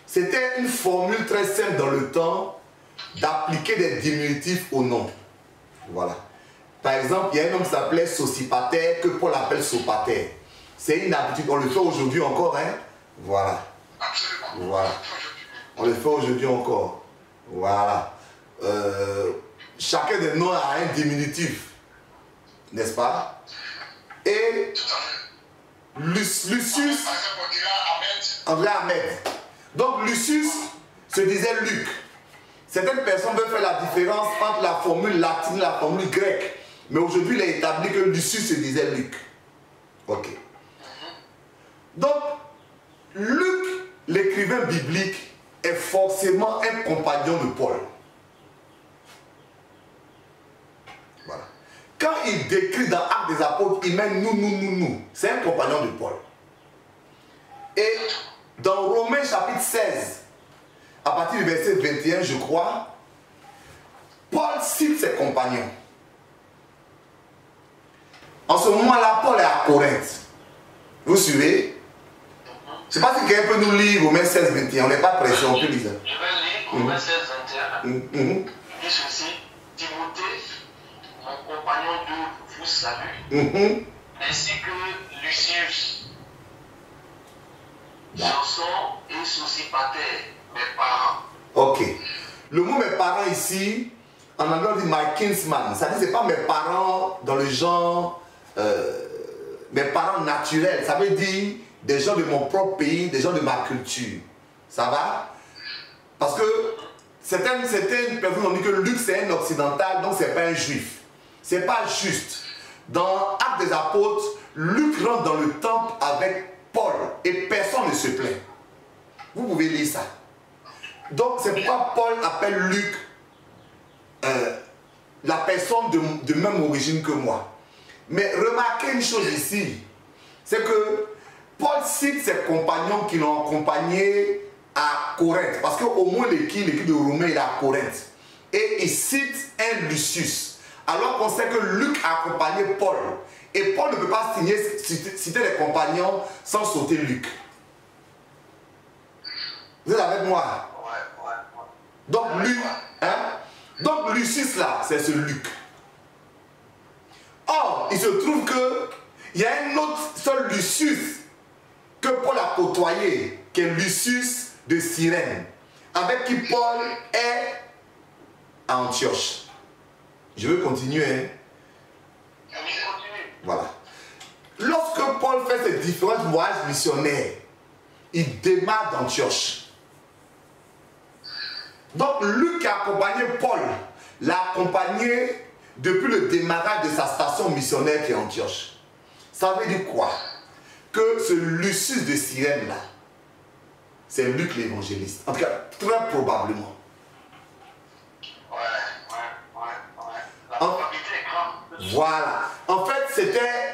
C'était une formule très simple dans le temps d'appliquer des diminutifs au nom. Voilà. Par exemple, il y a un homme qui s'appelait Sosipater que Paul appelle Sopater. C'est une habitude, on le fait aujourd'hui encore, hein? Voilà. Absolument. Voilà. On le fait aujourd'hui encore. Voilà. Chacun des noms a un diminutif. N'est-ce pas? Et Tout à fait. Lucius, Par exemple, on dira André Ahmed. Donc Lucius se disait Luc. Certaines personnes veulent faire la différence entre la formule latine et la formule grecque. Mais aujourd'hui, il est établi que Lucius se disait Luc. Ok. Donc, Luc, l'écrivain biblique, est forcément un compagnon de Paul. Voilà. Quand il décrit dans Actes des Apôtres, il met nous. C'est un compagnon de Paul. Et dans Romains chapitre 16, à partir du verset 21, je crois, Paul cite ses compagnons. En ce moment-là, Paul est à Corinthe. Vous suivez? Je ne sais pas si quelqu'un peut nous lire Romains 16, 21. On n'est pas pressé, on peut lire ça. Je vais lire Romains 16, 21. Il dit ceci: Timothée, mon compagnon de vous salue, ainsi que Lucius, Janson et Sosipater, mes parents. Ok. Le mot mes parents ici, en anglais on dit my kinsman. Ça dit c'est pas mes parents dans le genre, mes parents naturels. Ça veut dire des gens de mon propre pays, des gens de ma culture. Ça va? Parce que certaines personnes ont dit que Luc c'est un occidental, donc c'est pas un juif. C'est pas juste. Dans Actes des Apôtres, Luc rentre dans le temple avec Paul et personne ne se plaint. Vous pouvez lire ça. Donc c'est pourquoi Paul appelle Luc la personne de même origine que moi. Mais remarquez une chose ici, c'est que Paul cite ses compagnons qui l'ont accompagné à Corinthe, parce qu'au moins l'équipe de Romains est à Corinthe. Et il cite un Lucius, alors qu'on sait que Luc a accompagné Paul. Et Paul ne peut pas citer les compagnons sans sauter Luc. Vous êtes avec moi? Ouais. Donc Luc, hein? Donc Lucius là, c'est ce Luc. Or, il se trouve que il y a un autre seul Lucius que Paul a côtoyé, qui est Lucius de Cyrène, avec qui Paul est à Antioche. Je veux continuer, hein? Oui, continue. Voilà. Lorsque Paul Paul fait ses différents voyages missionnaires, il démarre d'Antioche. Donc Luc a accompagné Paul, l'a accompagné depuis le démarrage de sa station missionnaire qui est Antioche. Ça veut dire quoi? Que ce Lucius de Cyrène là, c'est Luc l'évangéliste. En tout cas, très probablement. La probabilité est grande. Voilà. En fait,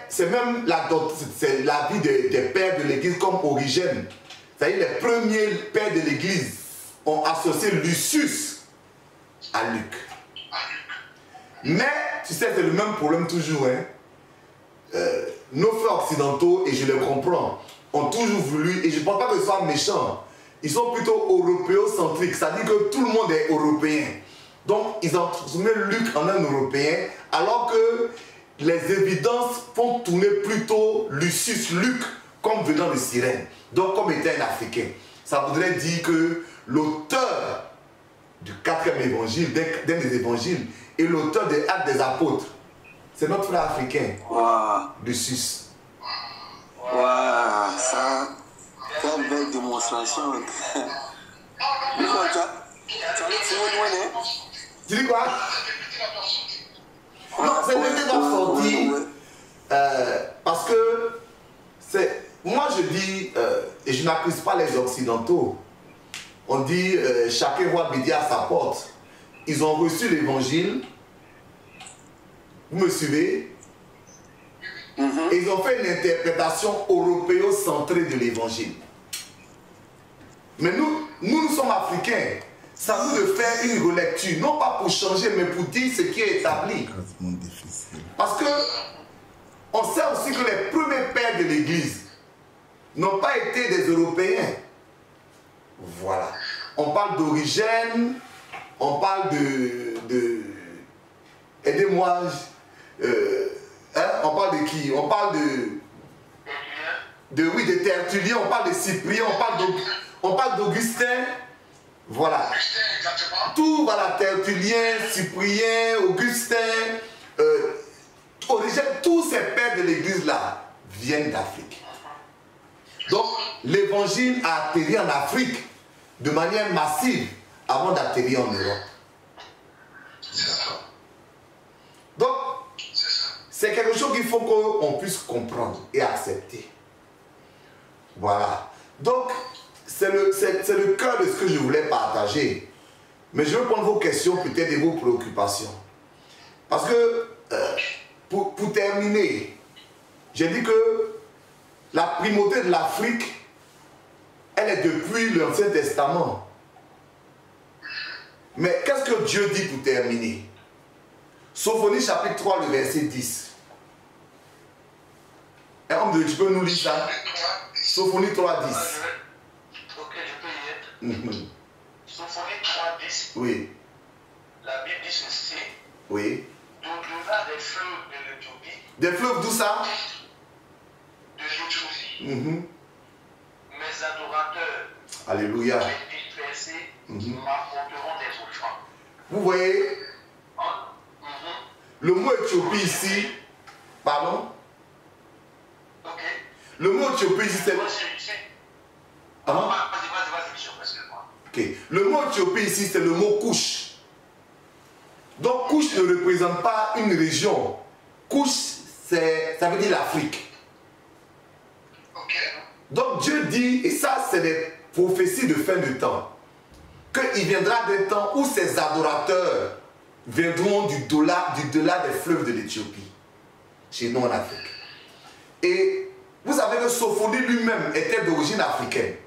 c'est même la vie des pères de l'Église comme Origène. C'est-à-dire les premiers pères de l'Église ont associé Lucius à Luc. Mais, tu sais, c'est le même problème toujours. Hein. Nos frères occidentaux, et je les comprends, ont toujours voulu, et je ne pense pas que ce soit méchant, ils sont plutôt européocentriques, c'est-à-dire que tout le monde est européen. Donc, ils ont transformé Luc en un européen, alors que les évidences font tourner plutôt Lucius Luc comme venant de Cyrène, donc comme étant un Africain. Ça voudrait dire que l'auteur du 4e évangile, d'un des évangiles, et l'auteur des Actes des Apôtres, c'est notre frère africain, Lucius. Waouh, ça, quelle belle démonstration. Tu dis quoi? Non, c'est le temps sorti. Parce que moi je dis, et je n'accuse pas les Occidentaux, on dit chacun voit midi à sa porte. Ils ont reçu l'évangile, vous me suivez? Et ils ont fait une interprétation européocentrée de l'évangile. Mais nous sommes africains. Ça nous de faire une relecture, non pas pour changer, mais pour dire ce qui est établi. Parce que on sait aussi que les premiers pères de l'Église n'ont pas été des Européens. Voilà. On parle d'Origène, on parle de aidez-moi. On parle de qui? On parle de Tertullien, on parle de Cyprien, on parle d'Augustin. Voilà. Tout, voilà, Tertullien, Cyprien, Augustin, Origène, tous ces pères de l'église là viennent d'Afrique. Donc, l'évangile a atterri en Afrique de manière massive avant d'atterrir en Europe. Donc, c'est quelque chose qu'il faut qu'on puisse comprendre et accepter. Voilà. Donc, c'est le cœur de ce que je voulais partager. Mais je veux prendre vos questions peut-être et vos préoccupations. Parce que, pour terminer, j'ai dit que la primauté de l'Afrique, elle est depuis l'Ancien Testament. Mais qu'est-ce que Dieu dit pour terminer? Sophonie chapitre 3, le verset 10. Un homme de Dieu, tu peux nous lire ça? Sophonie 3, 10. Ok, je peux y être. Sophonie 3, 10. Oui. La Bible dit ceci. Oui. D'au-delà des fleuves de l'Éthiopie. Des fleuves d'où ça? De l'Éthiopie. Mes adorateurs. Alléluia. Dispersés m'apporteront des offrandes. Vous voyez? Le mot Éthiopie ici, pardon? Ok. Le mot Éthiopie ici, c'est... Ok. Le mot Éthiopie ici, c'est le mot couche. Donc couche ne représente pas une région. Couche, ça veut dire l'Afrique. Ok. Donc Dieu dit, et ça c'est des prophéties de fin de temps, qu'il viendra des temps où ses adorateurs viendront du delà des fleuves de l'Éthiopie, chez nous en Afrique. Et vous savez que Sophonie lui-même était d'origine africaine.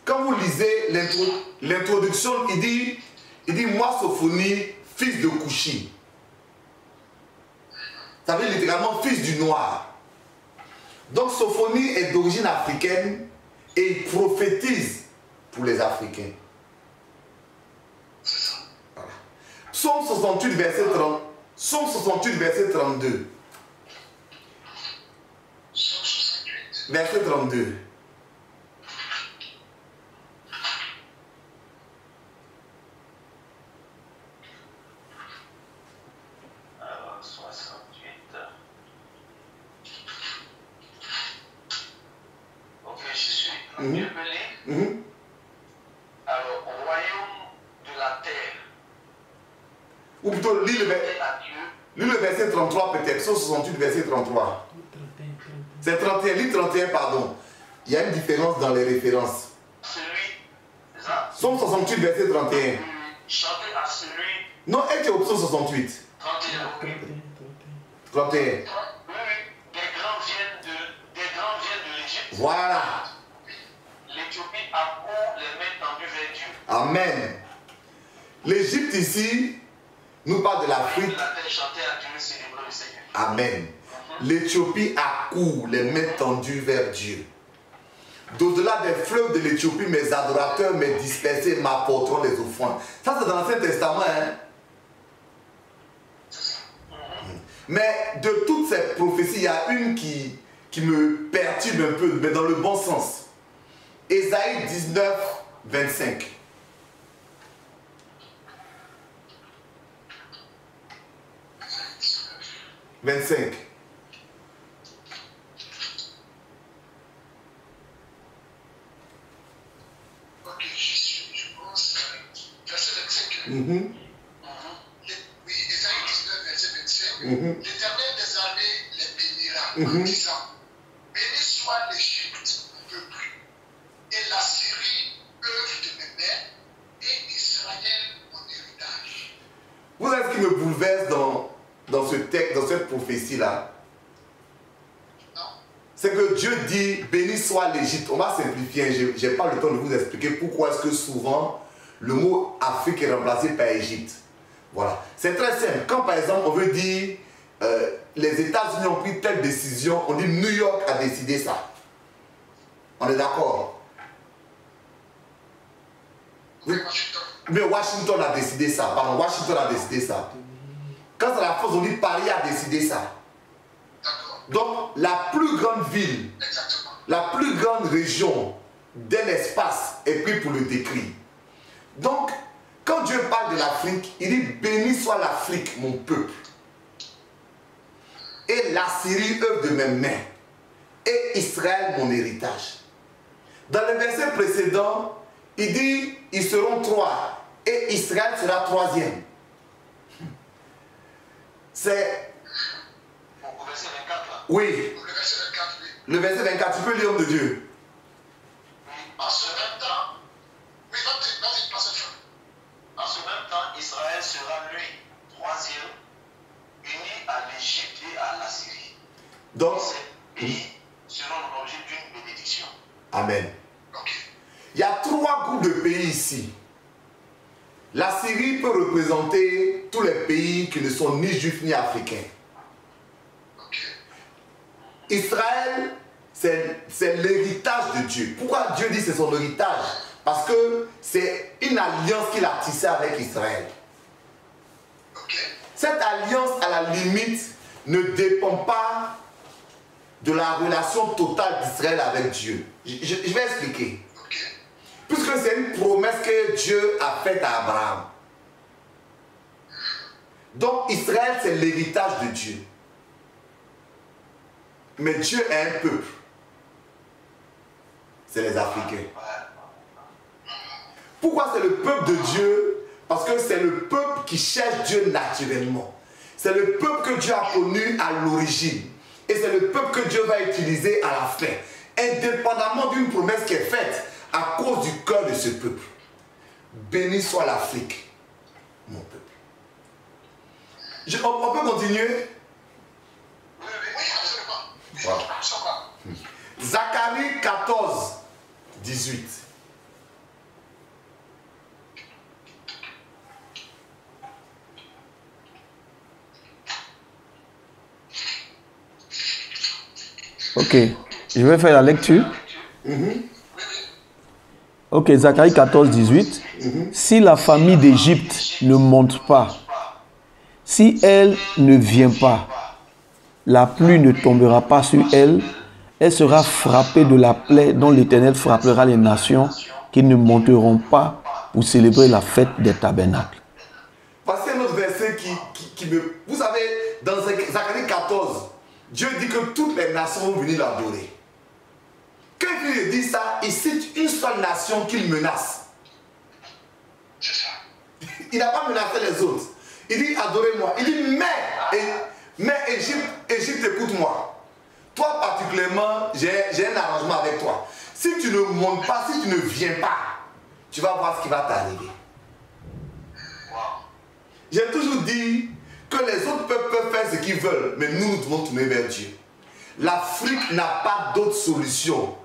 Quand vous lisez l'introduction, il dit moi Sophonie, fils de Couchi. Ça veut dire littéralement fils du noir. Donc Sophonie est d'origine africaine et il prophétise pour les Africains. Voilà. Psaume 68, verset 30. Psaume 68, verset 32. Verset 32. Alors, 68. appelé alors, au royaume de la terre. Ou plutôt, lis le verset 33 peut-être, Psaume 68, verset 33. C'est 31, lis 31, pardon. Il y a une différence dans les références. Psaume 68, verset 31. Chanter à celui. Non, elle est au Psaume 68. 31. 31. Oui, des grands viennent de l'Égypte. Voilà. L'Éthiopie accourt les mains tendues vers Dieu. Amen. L'Égypte ici nous parle de l'Afrique. La terre chantait à Dieu, célébrant le Seigneur. Amen. L'Éthiopie accourt les mains tendues vers Dieu. D'au-delà des fleuves de l'Éthiopie, mes adorateurs, mes dispersés m'apporteront les offrandes. Ça, c'est dans l'Ancien Testament. Hein? Mais de toutes ces prophéties, il y a une qui me perturbe un peu, mais dans le bon sens. Ésaïe 19, 25. Ok, je pense, verset 25. Mm-hmm. Oui, Ésaïe 19, verset 25. L'Éternel des armées les bénira en disant, béni soit l'Égypte, mon peuple, et la Syrie, œuvre de mes mains, et Israël, mon héritage. Vous savez ce qui me bouleverse dans ce texte, dans cette prophétie-là? C'est que Dieu dit, béni soit l'Égypte. On va simplifier, je n'ai pas le temps de vous expliquer pourquoi est-ce que souvent le mot Afrique est remplacé par Égypte. Voilà. C'est très simple. Quand par exemple on veut dire, les États-Unis ont pris telle décision, on dit New York a décidé ça. On est d'accord? Oui, Washington. Mais Washington a décidé ça. Pardon, Washington a décidé ça. Quand c'est la France, on dit Paris a décidé ça. Donc, la plus grande ville, exactement, la plus grande région d'un espace est prise pour le décret. Donc, quand Dieu parle de l'Afrique, il dit béni soit l'Afrique, mon peuple. Et la Syrie, œuvre de mes mains. Et Israël, mon héritage. Dans le verset précédent, il dit ils seront trois. Et Israël sera troisième. C'est... Au verset 24 là. Oui. le verset 24, oui. Le verset 24, tu peux lire, homme de Dieu. En ce même temps, oui, vas-y, passe le feu. En ce même temps, Israël sera lui, troisième, uni à l'Égypte et à la Syrie. Donc, ces pays seront l'objet d'une bénédiction. Amen. Ok. Il y a trois groupes de pays ici. La Syrie peut représenter tous les pays qui ne sont ni juifs ni africains. Ok. Israël, c'est l'héritage de Dieu. Pourquoi Dieu dit que c'est son héritage? Parce que c'est une alliance qu'il a tissée avec Israël. Ok. Cette alliance, à la limite, ne dépend pas de la relation totale d'Israël avec Dieu. Je vais expliquer. Ok. Puisque c'est une promesse que Dieu a faite à Abraham. Donc Israël, c'est l'héritage de Dieu. Mais Dieu est un peuple. C'est les Africains. Pourquoi c'est le peuple de Dieu? Parce que c'est le peuple qui cherche Dieu naturellement. C'est le peuple que Dieu a connu à l'origine. Et c'est le peuple que Dieu va utiliser à la fin. Indépendamment d'une promesse qui est faite à cause du cœur de ce peuple. Béni soit l'Afrique, mon peuple. On peut continuer? Oui, absolument. Wow. Ça va. Zacharie 14, 18. Ok, je vais faire la lecture. Ok, Zacharie 14, 18. Si la famille d'Égypte ne monte pas, si elle ne vient pas, la pluie ne tombera pas sur elle, elle sera frappée de la plaie dont l'Éternel frappera les nations qui ne monteront pas pour célébrer la fête des tabernacles. Voici un autre verset qui me... Vous savez, dans Zacharie 14, Dieu dit que toutes les nations vont venir l'adorer. Quand il dit ça, il cite une seule nation qu'il menace. C'est ça. Il n'a pas menacé les autres. Il dit adorez-moi. Il dit mais Égypte, écoute-moi. Toi particulièrement, j'ai un arrangement avec toi. Si tu ne montes pas, si tu ne viens pas, tu vas voir ce qui va t'arriver. J'ai toujours dit que les autres peuples peuvent faire ce qu'ils veulent, mais nous devons tourner vers Dieu. L'Afrique n'a pas d'autre solution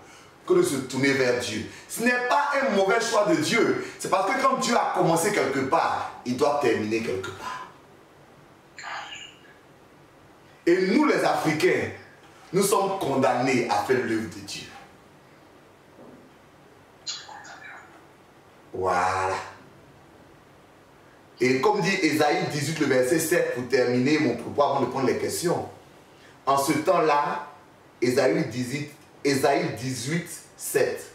que de se tourner vers Dieu. Ce n'est pas un mauvais choix de Dieu. C'est parce que quand Dieu a commencé quelque part, il doit terminer quelque part. Et nous les Africains, nous sommes condamnés à faire l'œuvre de Dieu. Voilà. Et comme dit Ésaïe 18, le verset 7, pour terminer mon propos avant de prendre les questions. En ce temps-là, Ésaïe 18, 7.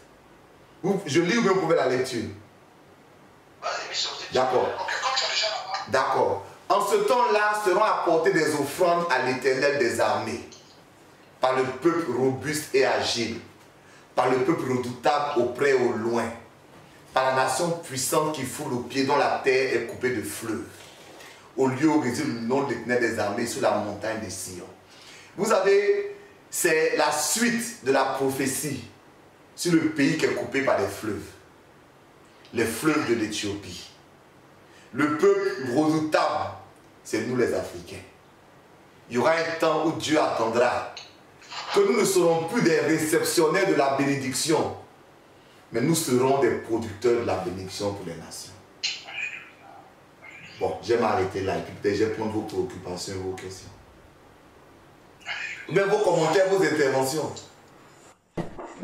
Je lis ou bien vous pouvez la lecture? D'accord. D'accord. En ce temps-là seront apportées des offrandes à l'Éternel des armées, par le peuple robuste et agile, par le peuple redoutable au près et au loin, par la nation puissante qui foule aux pieds, dont la terre est coupée de fleuves, au lieu où réside le nom de l'Éternel des armées, sur la montagne de Sion. Vous savez, c'est la suite de la prophétie sur le pays qui est coupé par des fleuves. Les fleuves de l'Éthiopie. Le peuple redoutable, c'est nous les Africains. Il y aura un temps où Dieu attendra que nous ne serons plus des réceptionnaires de la bénédiction, mais nous serons des producteurs de la bénédiction pour les nations. Bon, je vais m'arrêter là et puis peut-être je vais prendre vos préoccupations et vos questions. Ou bien vos commentaires, vos interventions.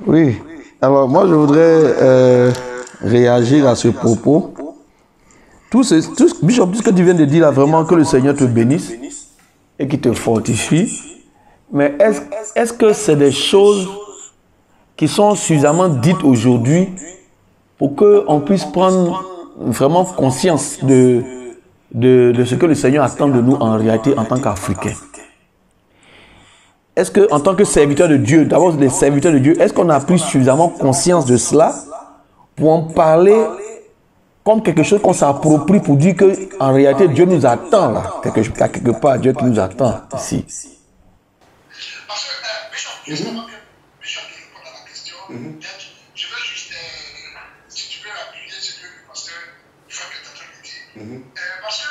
Oui. Alors moi je voudrais réagir à ce propos. Bishop, tout ce que tu viens de dire là, vraiment que le Seigneur te bénisse et qu'il te fortifie. Mais est-ce que c'est des choses qui sont suffisamment dites aujourd'hui pour qu'on puisse prendre vraiment conscience de ce que le Seigneur attend de nous en réalité en tant qu'Africains? Est-ce qu'en tant que serviteur de Dieu, d'abord les serviteurs de Dieu, est-ce qu'on a pris suffisamment conscience de cela pour en parler comme quelque chose qu'on s'approprie pour dire qu'en réalité Dieu nous attend là, quelque part, Dieu qui nous attend ici. Parce que, Bishop, justement, Bishop, de répondre à la question, je veux juste, si tu peux appuyer ce que le pasteur Franck est en train de dire. Parce que,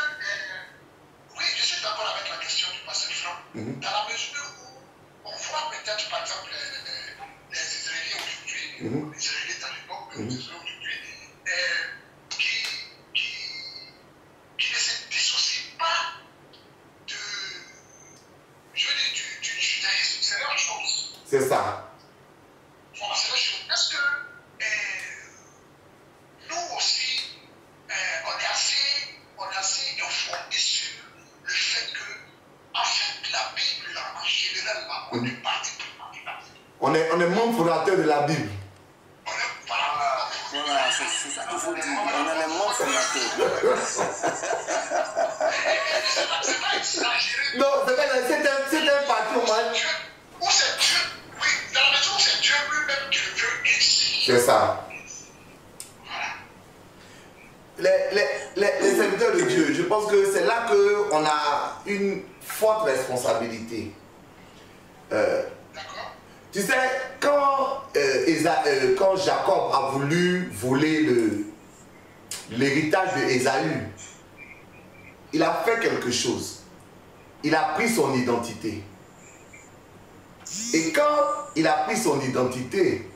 oui, je suis d'accord avec la question du pasteur Franck, dans la mesure où on voit peut-être, par exemple, les Israéliens aujourd'hui, les Israéliens dans l'époque, les Israéliens aujourd'hui, qui ne se dissocient pas du judaïsme. C'est la même chose. C'est ça. Voilà, c'est la chose. Est-ce que nous aussi, on est assez informés sur le fait que, en fait, la Bible, là, en général, là, on est parti pour la Bible. On est membre fondateur de la Bible. Voilà, c'est ça qu'il faut dire. On est les membres fondateurs. C'est pas exagéré. Non, c'est un parti au mal. Où c'est Dieu, oui, dans la mesure où c'est Dieu lui-même qui le veut ici. C'est ça. Les serviteurs de Dieu, je pense que c'est là qu'on a une forte responsabilité. D'accord. Tu sais, quand Jacob a voulu voler l'héritage d'Ésaü, il a fait quelque chose. Il a pris son identité. Et quand il a pris son identité,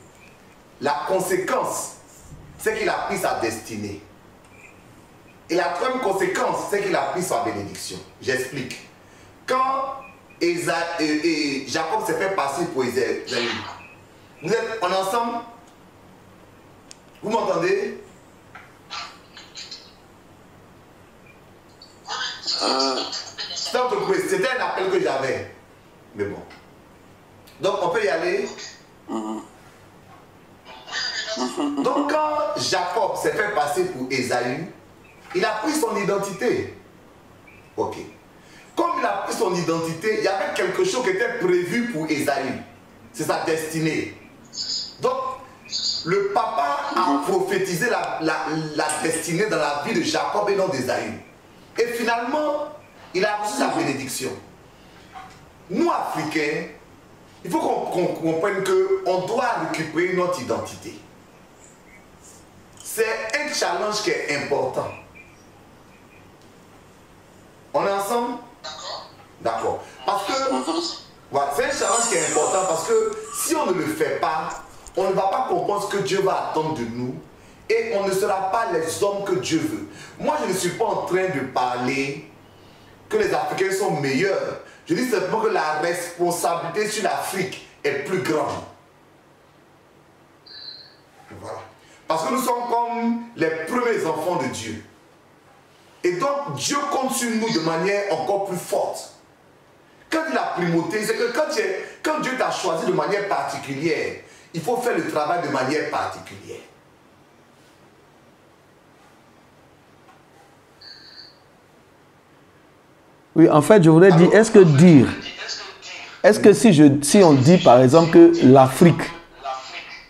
la conséquence, c'est qu'il a pris sa destinée. Et la troisième conséquence, c'est qu'il a pris sa bénédiction. J'explique. Quand Jacob s'est fait passer pour Ésaü, on est ensemble? Vous m'entendez? C'était un appel que j'avais. Mais bon. Donc on peut y aller. Donc quand Jacob s'est fait passer pour Ésaü, il a pris son identité. Ok. Comme il a pris son identité, il y avait quelque chose qui était prévu pour Ésaü. C'est sa destinée. Donc le papa a prophétisé la destinée dans la vie de Jacob et non d'Ésaü. Et finalement, il a reçu sa bénédiction. Nous, Africains, il faut qu'on comprenne qu'on doit récupérer notre identité. C'est un challenge qui est important. On est ensemble? D'accord. Parce que voilà, c'est un challenge qui est important parce que si on ne le fait pas, on ne va pas comprendre ce que Dieu va attendre de nous et on ne sera pas les hommes que Dieu veut. Moi, je ne suis pas en train de parler que les Africains sont meilleurs. Je dis simplement que la responsabilité sur l'Afrique est plus grande. Voilà. Parce que nous sommes comme les premiers enfants de Dieu. Et donc, Dieu compte sur nous de manière encore plus forte. Quand il a primauté, c'est que quand Dieu t'a choisi de manière particulière, il faut faire le travail de manière particulière. Oui, en fait, je voudrais dire, est-ce que si on dit par exemple que l'Afrique,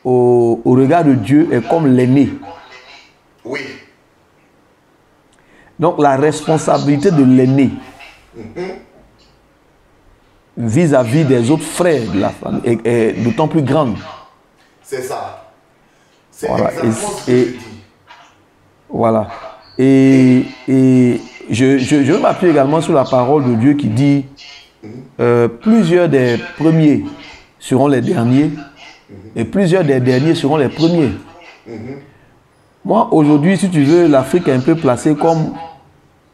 au regard de Dieu, est comme l'aîné. Oui. Donc la responsabilité de l'aîné vis-à-vis des autres frères de la famille est d'autant plus grande. C'est ça. C'est voilà. exactement ce que je dis. Voilà. Et je veux m'appuyer également sur la parole de Dieu qui dit plusieurs des premiers seront les derniers et plusieurs des derniers seront les premiers. Moi, aujourd'hui, si tu veux, l'Afrique est un peu placée comme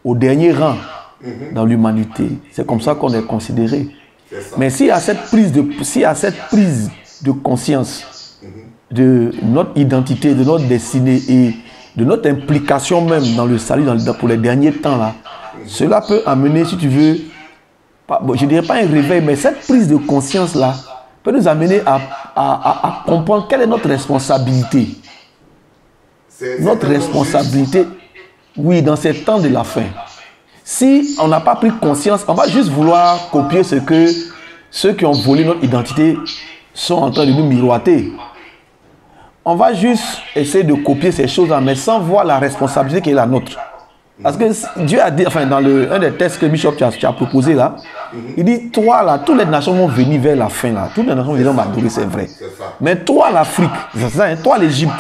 au dernier rang dans l'humanité. C'est comme ça qu'on est considéré. Mais s'il y a cette prise de conscience de notre identité, de notre destinée et de notre implication même dans le salut pour les derniers temps, là, cela peut amener, si tu veux, je ne dirais pas un réveil, mais cette prise de conscience-là peut nous amener à comprendre quelle est notre responsabilité. Notre responsabilité, oui, dans ces temps de la fin. Si on n'a pas pris conscience, on va juste vouloir copier ce que ceux qui ont volé notre identité sont en train de nous miroiter. On va juste essayer de copier ces choses-là, mais sans voir la responsabilité qui est la nôtre. Parce que Dieu a dit, enfin, dans un des textes que Bishop tu as proposé là, il dit, toi là, toutes les nations vont venir vers la fin là. Toutes les nations vont m'adorer, c'est vrai. Mais toi l'Afrique, c'est ça, hein, toi l'Égypte.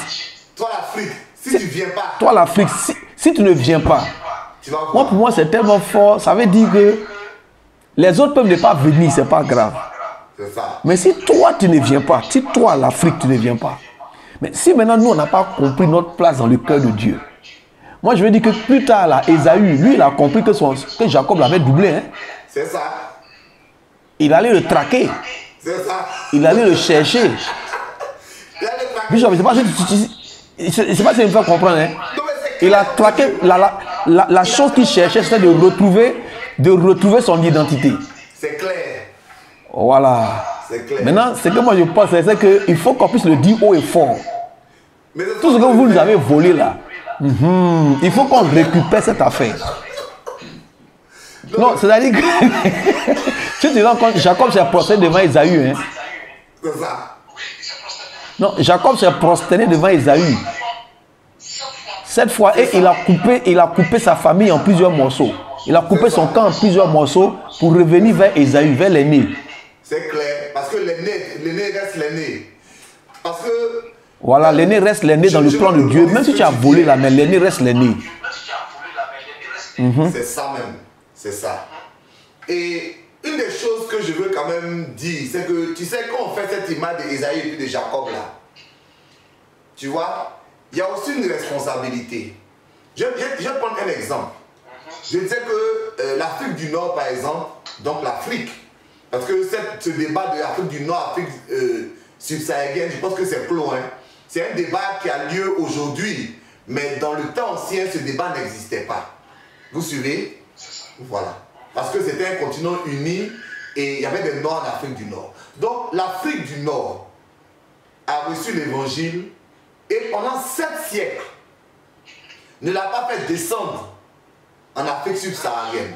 Toi l'Afrique, si tu ne viens pas. Toi l'Afrique, si tu ne viens pas. Moi, pour moi, c'est tellement fort. Ça veut dire que les autres peuvent ne pas venir, c'est pas grave. Ça. Mais si toi, tu ne viens pas, si toi, l'Afrique, tu ne viens pas. Mais si maintenant, nous, on n'a pas compris notre place dans le cœur de Dieu. Moi, je veux dire que plus tard, là, Ésaü, lui, il a compris que Jacob l'avait doublé. Hein. C'est ça. Il allait le traquer. C'est ça. Il allait le chercher. Bishop, je ne sais pas si il me fait comprendre. Hein. Il a traqué la chose qu'il cherchait, c'était de retrouver son identité. C'est clair. Voilà. C'est clair. Maintenant, ce que moi je pense, c'est qu'il faut qu'on puisse le dire haut et fort. Mais tout ce que vous nous avez volé là, il faut qu'on récupère cette affaire. Non, c'est-à-dire que tu te rends compte, Jacob s'est prosterné devant Ésaü. Hein? C'est ça. Non, Jacob s'est prosterné devant Ésaü. Cette fois, et il a coupé sa famille en plusieurs morceaux. Il a coupé son camp en plusieurs morceaux pour revenir vers Ésaü, vers l'aîné. C'est clair, parce que l'aîné reste l'aîné. Parce que... Voilà, l'aîné reste l'aîné dans le plan de Dieu. Même si tu as volé là, mais l'aîné reste l'aîné. C'est ça même, c'est ça. Et une des choses que je veux quand même dire, c'est que, tu sais, quand on fait cette image d'Ésaü et puis de Jacob là, tu vois, il y a aussi une responsabilité. Je vais prendre un exemple. Je disais que l'Afrique du Nord, par exemple, donc l'Afrique, parce que ce débat de l'Afrique du Nord, Afrique subsaharienne, je pense que c'est clos. Hein. C'est un débat qui a lieu aujourd'hui, mais dans le temps ancien, ce débat n'existait pas. Vous suivez? Voilà. Parce que c'était un continent uni et il y avait des Noirs en Afrique du Nord. Donc l'Afrique du Nord a reçu l'évangile et pendant 7 siècles, ne l'a pas fait descendre en Afrique subsaharienne.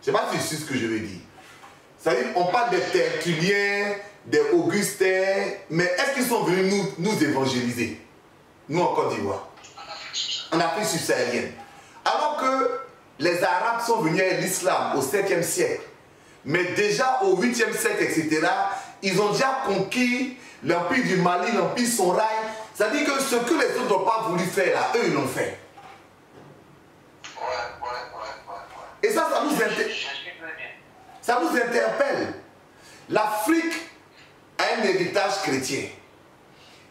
Je ne sais pas si c'est ce que je veux dire. C'est-à-dire, on parle des Tertulliens, des Augustins, mais est-ce qu'ils sont venus nous évangéliser? Nous en Côte d'Ivoire, en Afrique subsaharienne. Alors que les Arabes sont venus à l'islam au 7e siècle, mais déjà au 8e siècle, etc., ils ont déjà conquis l'empire du Mali, l'empire Songhai. C'est-à-dire que ce que les autres n'ont pas voulu faire là, eux ils l'ont fait. Et ça nous interpelle. L'Afrique a un héritage chrétien.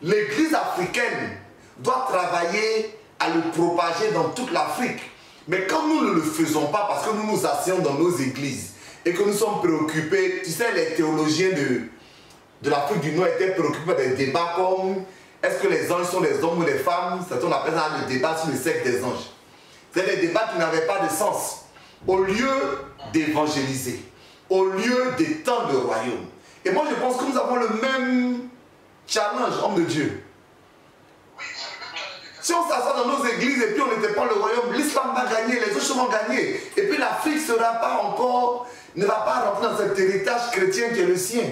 L'Église africaine doit travailler à le propager dans toute l'Afrique. Mais quand nous ne le faisons pas, parce que nous nous asseyons dans nos églises et que nous sommes préoccupés, tu sais, les théologiens de l'Afrique du Nord étaient préoccupés par des débats comme est-ce que les anges sont des hommes ou des femmes? C'est on appelle ça le débat sur le sexe des anges. C'est des débats qui n'avaient pas de sens. Au lieu d'évangéliser, au lieu d'étendre le royaume. Et moi je pense que nous avons le même challenge, homme de Dieu. Si on s'assoit dans nos églises et puis on n'était pas le royaume, l'islam va gagner, les autres vont gagner. Et puis l'Afrique ne sera pas encore, ne va pas rentrer dans cet héritage chrétien qui est le sien.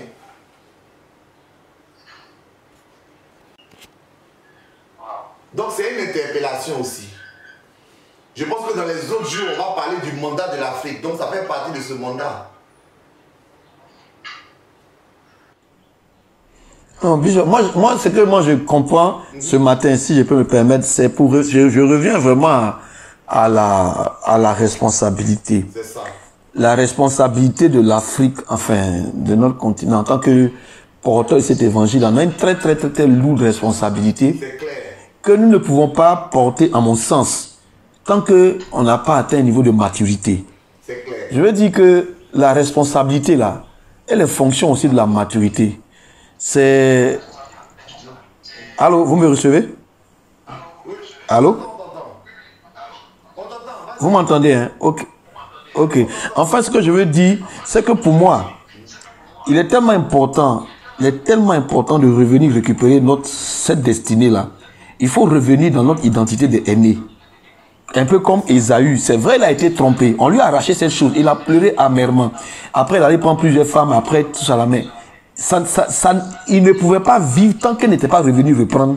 Donc c'est une interpellation aussi. Je pense que dans les autres jours, on va parler du mandat de l'Afrique. Donc ça fait partie de ce mandat. Non, Bishop, moi, ce que moi je comprends ce matin, si je peux me permettre, c'est pour... Je reviens vraiment à la responsabilité. C'est ça. La responsabilité de l'Afrique, enfin, de notre continent, en tant que porteur de cet évangile, on a une très lourde responsabilité C'est clair. que nous ne pouvons pas porter, à mon sens, tant qu'on n'a pas atteint un niveau de maturité. C'est clair. Je veux dire que la responsabilité, là, elle est fonction aussi de la maturité. C'est... Allô, vous me recevez? Allô? Vous m'entendez, hein? Ok. Ok. Enfin, ce que je veux dire, c'est que pour moi, il est tellement important de revenir récupérer cette destinée-là. Il faut revenir dans notre identité d'aîné. Un peu comme Ésaü. C'est vrai, il a été trompé. On lui a arraché cette chose. Il a pleuré amèrement. Après, il allait prendre plusieurs femmes. Après, tout ça la main. Il ne pouvait pas vivre tant qu'elle n'était pas revenu reprendre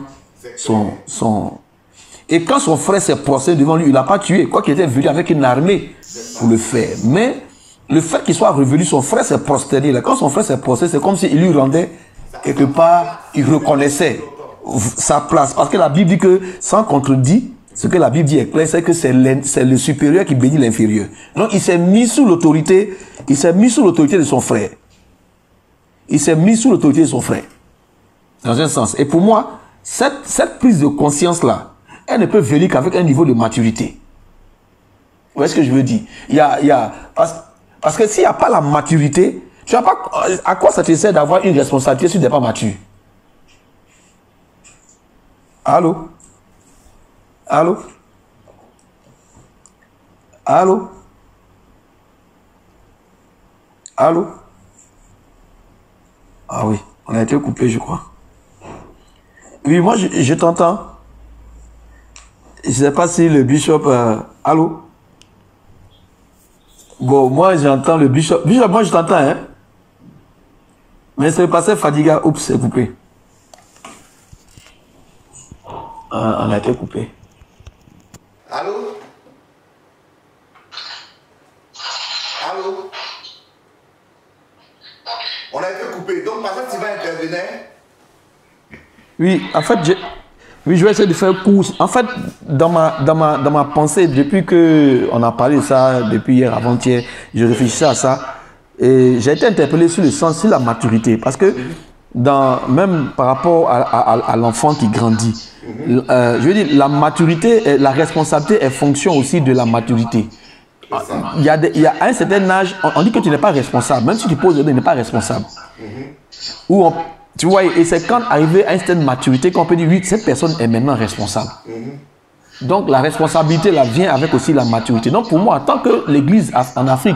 son... Et quand son frère s'est prostré devant lui, il n'a pas tué. Quoi qu'il était venu avec une armée pour le faire. Mais le fait qu'il soit revenu, son frère s'est prosterné. Quand son frère s'est prosterné, c'est comme s'il lui rendait quelque part, il reconnaissait sa place. Parce que la Bible dit que, sans contredit, ce que la Bible dit est clair, c'est que c'est le supérieur qui bénit l'inférieur. Donc il s'est mis sous l'autorité, de son frère. Il s'est mis sous l'autorité de son frère. Dans un sens. Et pour moi, cette prise de conscience-là, elle ne peut venir qu'avec un niveau de maturité. Vous voyez ce que je veux dire? Parce que s'il n'y a pas la maturité, tu n'as pas, à quoi ça te sert d'avoir une responsabilité si tu n'es pas mature? Allô? Allô? Allô? Allô? Ah oui, on a été coupé, je crois. Oui, moi, je t'entends. Je ne sais pas si le bishop... allô? Bon, moi, j'entends le bishop. Bishop, moi, je t'entends, hein? Mais c'est le pasteur Fadiga. Oups, c'est coupé. On a été coupé. Allô? Allô? On a été coupé. Donc, pasteur, tu vas intervenir? Oui, en fait, je vais essayer de faire court. En fait, dans ma pensée, depuis qu'on a parlé de ça, depuis hier, avant-hier, je réfléchissais à ça. Et j'ai été interpellé sur le sens, sur la maturité. Parce que, même par rapport à l'enfant qui grandit, je veux dire, la maturité, la responsabilité est fonction aussi de la maturité. Il y a un certain âge, on dit que tu n'es pas responsable. Même si tu poses, tu n'es pas responsable. Tu vois, et c'est quand arrivé à une certaine maturité qu'on peut dire, oui, cette personne est maintenant responsable. Donc la responsabilité là vient avec aussi la maturité. Donc pour moi, tant que l'Église en Afrique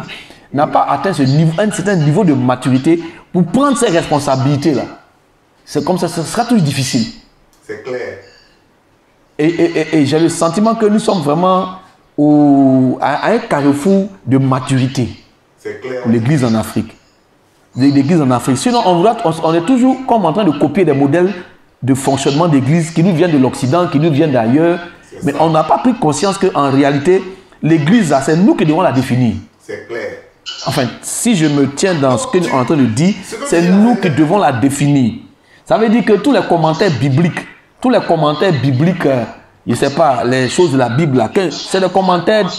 n'a pas atteint un certain niveau de maturité pour prendre ses responsabilités là, c'est comme ça, ce sera toujours difficile. C'est clair. Et j'ai le sentiment que nous sommes vraiment à un carrefour de maturité. C'est clair. L'Église en Afrique. l'église en Afrique. Sinon, on est toujours comme en train de copier des modèles de fonctionnement d'église qui nous viennent de l'Occident, qui nous viennent d'ailleurs. Mais on n'a pas pris conscience qu'en réalité, l'église, c'est nous qui devons la définir. C'est clair. Enfin, si je me tiens dans ce que nous sommes en train de dire, c'est nous qui devons la définir. Ça veut dire que tous les commentaires bibliques, je ne sais pas, les choses de la Bible, c'est des commentaires,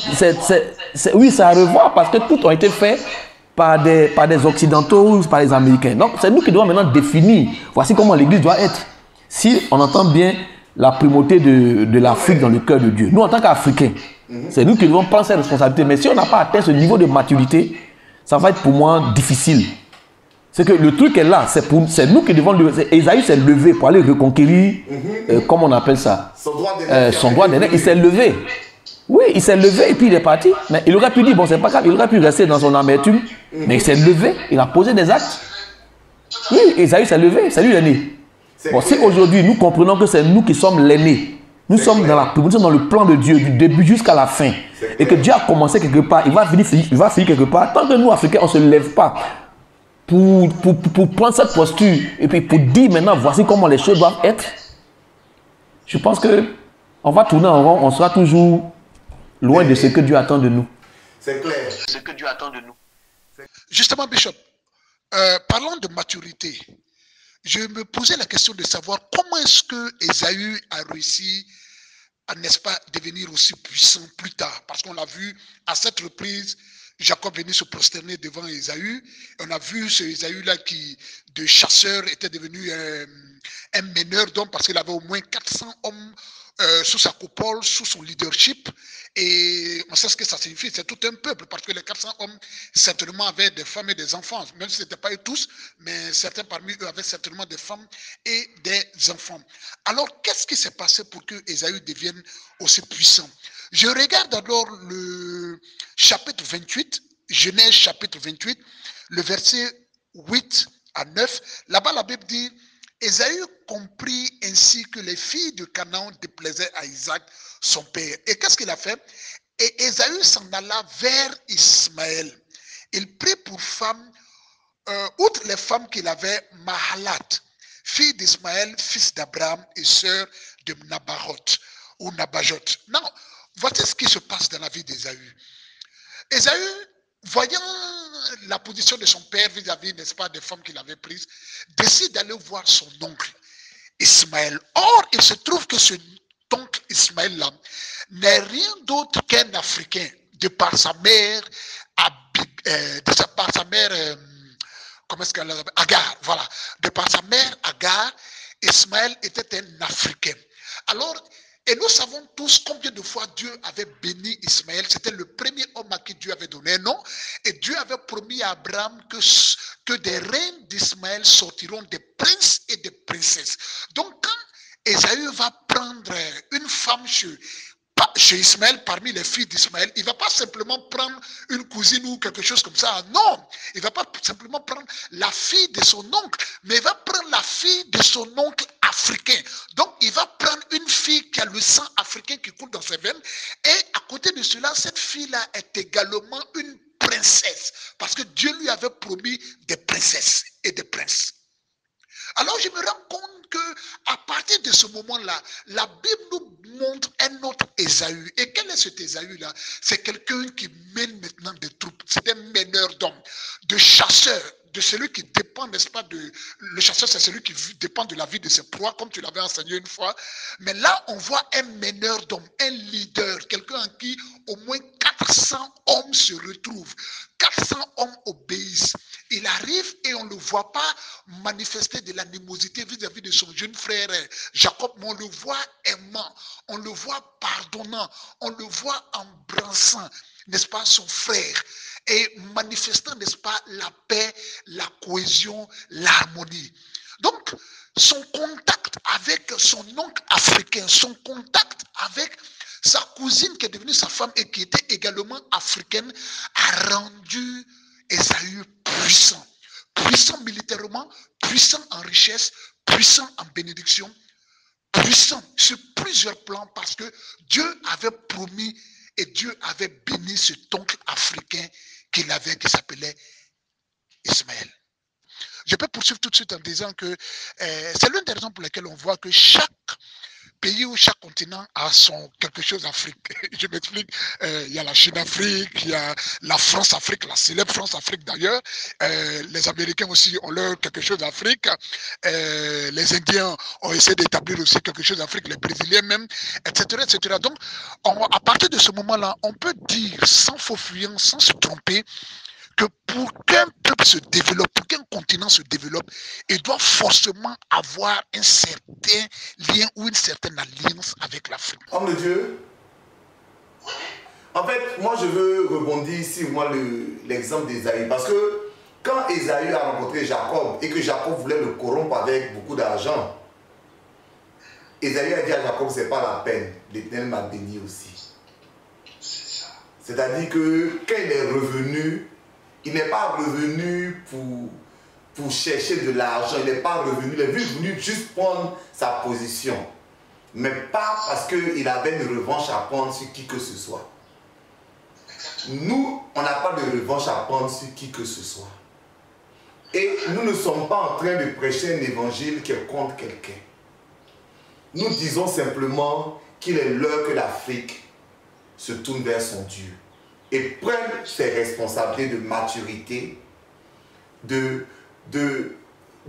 oui, ça a à revoir parce que tout a été fait par des Occidentaux, par les Américains. Donc, c'est nous qui devons maintenant définir. Voici comment l'église doit être. Si on entend bien la primauté de l'Afrique dans le cœur de Dieu. Nous, en tant qu'Africains, c'est nous qui devons prendre cette responsabilité. Mais si on n'a pas atteint ce niveau de maturité, ça va être pour moi difficile. C'est que le truc est là, c'est nous qui devons Ésaü s'est levé pour aller reconquérir, comment on appelle ça, son droit d'aîné. Il s'est levé. Oui, il s'est levé et puis il est parti. Mais il aurait pu dire, bon, c'est pas grave, il aurait pu rester dans son amertume. Mais il s'est levé, il a posé des actes. Oui, Ésaü s'est levé, c'est lui l'aîné. Bon, si aujourd'hui nous comprenons que c'est nous qui sommes l'aîné, nous sommes dans le plan de Dieu, du début jusqu'à la fin, et que Dieu a commencé quelque part, il va finir quelque part. Tant que nous, Africains, on ne se lève pas pour prendre cette posture et puis pour dire maintenant, voici comment les choses doivent être, je pense qu'on va tourner en rond, on sera toujours loin de ce que Dieu attend de nous. C'est clair. Ce que Dieu attend de nous. Justement, Bishop, parlons de maturité. Je me posais la question de savoir comment est-ce que Ésaü a réussi à, n'est-ce pas, devenir aussi puissant plus tard. Parce qu'on l'a vu à cette reprise, Jacob venait se prosterner devant Ésaü. On a vu ce Ésaü-là qui, de chasseur, était devenu un meneur d'hommes parce qu'il avait au moins 400 hommes sous sa coupole, sous son leadership. Et on sait ce que ça signifie, c'est tout un peuple, parce que les 400 hommes, certainement, avaient des femmes et des enfants, même si ce n'était pas eux tous, mais certains parmi eux avaient certainement des femmes et des enfants. Alors, qu'est-ce qui s'est passé pour que Ésaü devienne aussi puissant? Je regarde alors le chapitre 28, Genèse chapitre 28, le verset 8 à 9. Là-bas, la Bible dit, Ésaü comprit ainsi que les filles de Canaan déplaisaient à Isaac, son père. Et qu'est-ce qu'il a fait? Et Ésaü s'en alla vers Ismaël. Il prit pour femme, outre les femmes qu'il avait, Mahalat, fille d'Ismaël, fils d'Abraham et sœur de Nabajoth, ou Nabajot. Non, voici ce qui se passe dans la vie d'Ésaü. Ésaü, voyant la position de son père vis-à-vis, n'est-ce pas, des femmes qu'il avait prises, décide d'aller voir son oncle, Ismaël. Or, il se trouve que ce oncle Ismaël-là n'est rien d'autre qu'un Africain, de par sa mère, comment est-ce qu'elle l'appelle? Agar, voilà. De par sa mère, Agar, Ismaël était un Africain. Alors, et nous savons tous combien de fois Dieu avait béni Ismaël. C'était le premier homme à qui Dieu avait donné un nom. Et Dieu avait promis à Abraham que des reines d'Ismaël sortiront des princes et des princesses. Donc quand Ésaü va prendre une femme chez Ismaël, parmi les filles d'Ismaël, il ne va pas simplement prendre une cousine ou quelque chose comme ça. Non, il ne va pas simplement prendre la fille de son oncle, mais il va prendre la fille de son oncle africain. Donc, il va prendre une fille qui a le sang africain qui coule dans ses veines. Et à côté de cela, cette fille-là est également une princesse. Parce que Dieu lui avait promis des princesses et des princes. Alors, je me rends compte qu'à partir de ce moment-là, la Bible nous montre un autre Ésaü. Et quel est cet Ésaü-là? C'est quelqu'un qui mène maintenant des troupes. C'est un meneur d'hommes, de chasseurs, de celui qui dépend, n'est-ce pas, le chasseur, c'est celui qui dépend de la vie de ses proies, comme tu l'avais enseigné une fois. Mais là, on voit un meneur d'hommes, un leader, quelqu'un en qui au moins 400 hommes se retrouvent. 400 hommes obéissent. Il arrive et on ne le voit pas manifester de l'animosité vis-à-vis de son jeune frère Jacob, mais on le voit aimant, on le voit pardonnant, on le voit embrassant, n'est-ce pas, son frère, et manifestant, n'est-ce pas, la paix, la cohésion, l'harmonie. Donc, son contact avec son oncle africain, son contact avec sa cousine qui est devenue sa femme et qui était également africaine, a rendu Ésaü puissant. Puissant militairement, puissant en richesse, puissant en bénédiction, puissant sur plusieurs plans parce que Dieu avait promis et Dieu avait béni cet oncle africain qu'il avait, qui s'appelait Ismaël. je peux poursuivre tout de suite en disant que c'est l'une des raisons pour lesquelles on voit que chaque pays ou chaque continent a son quelque chose d'Afrique. Je m'explique, il y a la Chine-Afrique, il y a la France-Afrique, la célèbre France-Afrique d'ailleurs, les Américains aussi ont leur quelque chose d'Afrique, les Indiens ont essayé d'établir aussi quelque chose d'Afrique, les Brésiliens même, etc. etc. Donc, à partir de ce moment-là, on peut dire sans faux fuyant, sans se tromper, que pour qu'un peuple se développe, pour qu'un continent se développe, il doit forcément avoir un certain lien ou une certaine alliance avec l'Afrique. Homme de Dieu, en fait, moi je veux rebondir ici, moi l'exemple d'Ésaïe, parce que quand Ésaïe a rencontré Jacob et que Jacob voulait le corrompre avec beaucoup d'argent, Ésaïe a dit à Jacob, c'est pas la peine, l'Éternel m'a béni aussi. C'est-à-dire que quand il est revenu, il n'est pas revenu pour chercher de l'argent, il n'est pas revenu, il est venu juste prendre sa position. Mais pas parce qu'il avait une revanche à prendre sur qui que ce soit. Nous, on n'a pas de revanche à prendre sur qui que ce soit. Et nous ne sommes pas en train de prêcher un évangile qui est contre quelqu'un. Nous disons simplement qu'il est l'heure que l'Afrique se tourne vers son Dieu et prenne ses responsabilités de maturité, tu as dit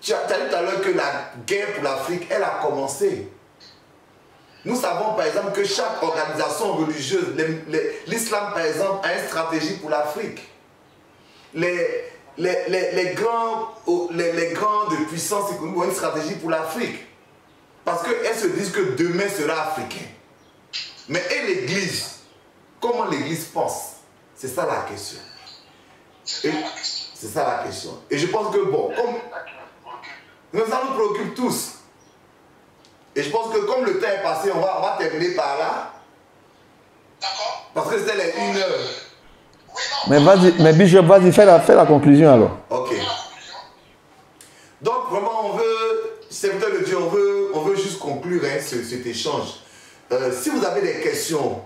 tout à l'heure que la guerre pour l'Afrique, elle a commencé. Nous savons par exemple que chaque organisation religieuse, l'islam par exemple, a une stratégie pour l'Afrique. Les grands de puissance économique ont une stratégie pour l'Afrique. Parce qu'elles se disent que demain sera africain. Mais et l'Église, comment l'Église pense? C'est ça la question. C'est ça la question. Et je pense que bon, comme ça nous préoccupe tous. Et je pense que comme le temps est passé, on va terminer par là. D'accord. Parce que c'était les 1 heure. Mais vas-y, mais Bishop, vas-y, fais la conclusion alors. Ok. Donc vraiment, on veut, serviteur de Dieu, on veut juste conclure hein, cet échange. Si vous avez des questions,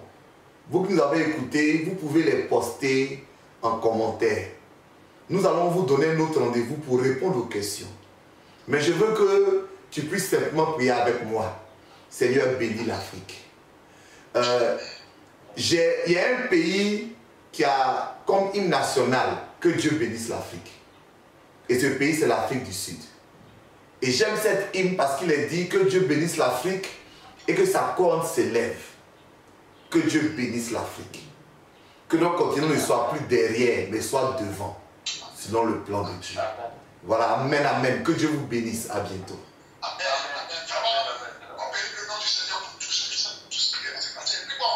vous qui nous avez écoutés, vous pouvez les poster en commentaire. Nous allons vous donner un autre rendez-vous pour répondre aux questions. Mais je veux que tu puisses simplement prier avec moi. Seigneur, bénis l'Afrique. Il y a un pays qui a comme hymne national que Dieu bénisse l'Afrique. Et ce pays, c'est l'Afrique du Sud. Et j'aime cette hymne parce qu'il est dit que Dieu bénisse l'Afrique et que sa corne s'élève. Que Dieu bénisse l'Afrique. Que notre continent ne soit plus derrière, mais soit devant, selon le plan de Dieu. Voilà, amen, amen. Que Dieu vous bénisse. À bientôt. Amen, amen. Vraiment, on bénit le nom du Seigneur pour tout ce qui est dans ces quartiers. Et puis bon,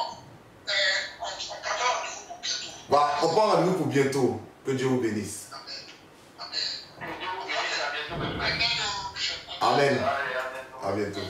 on prendra rendez-vous pour bientôt. Voilà, on prend rendez-vous pour bientôt. Que Dieu vous bénisse. Amen. Amen. Amen. À bientôt.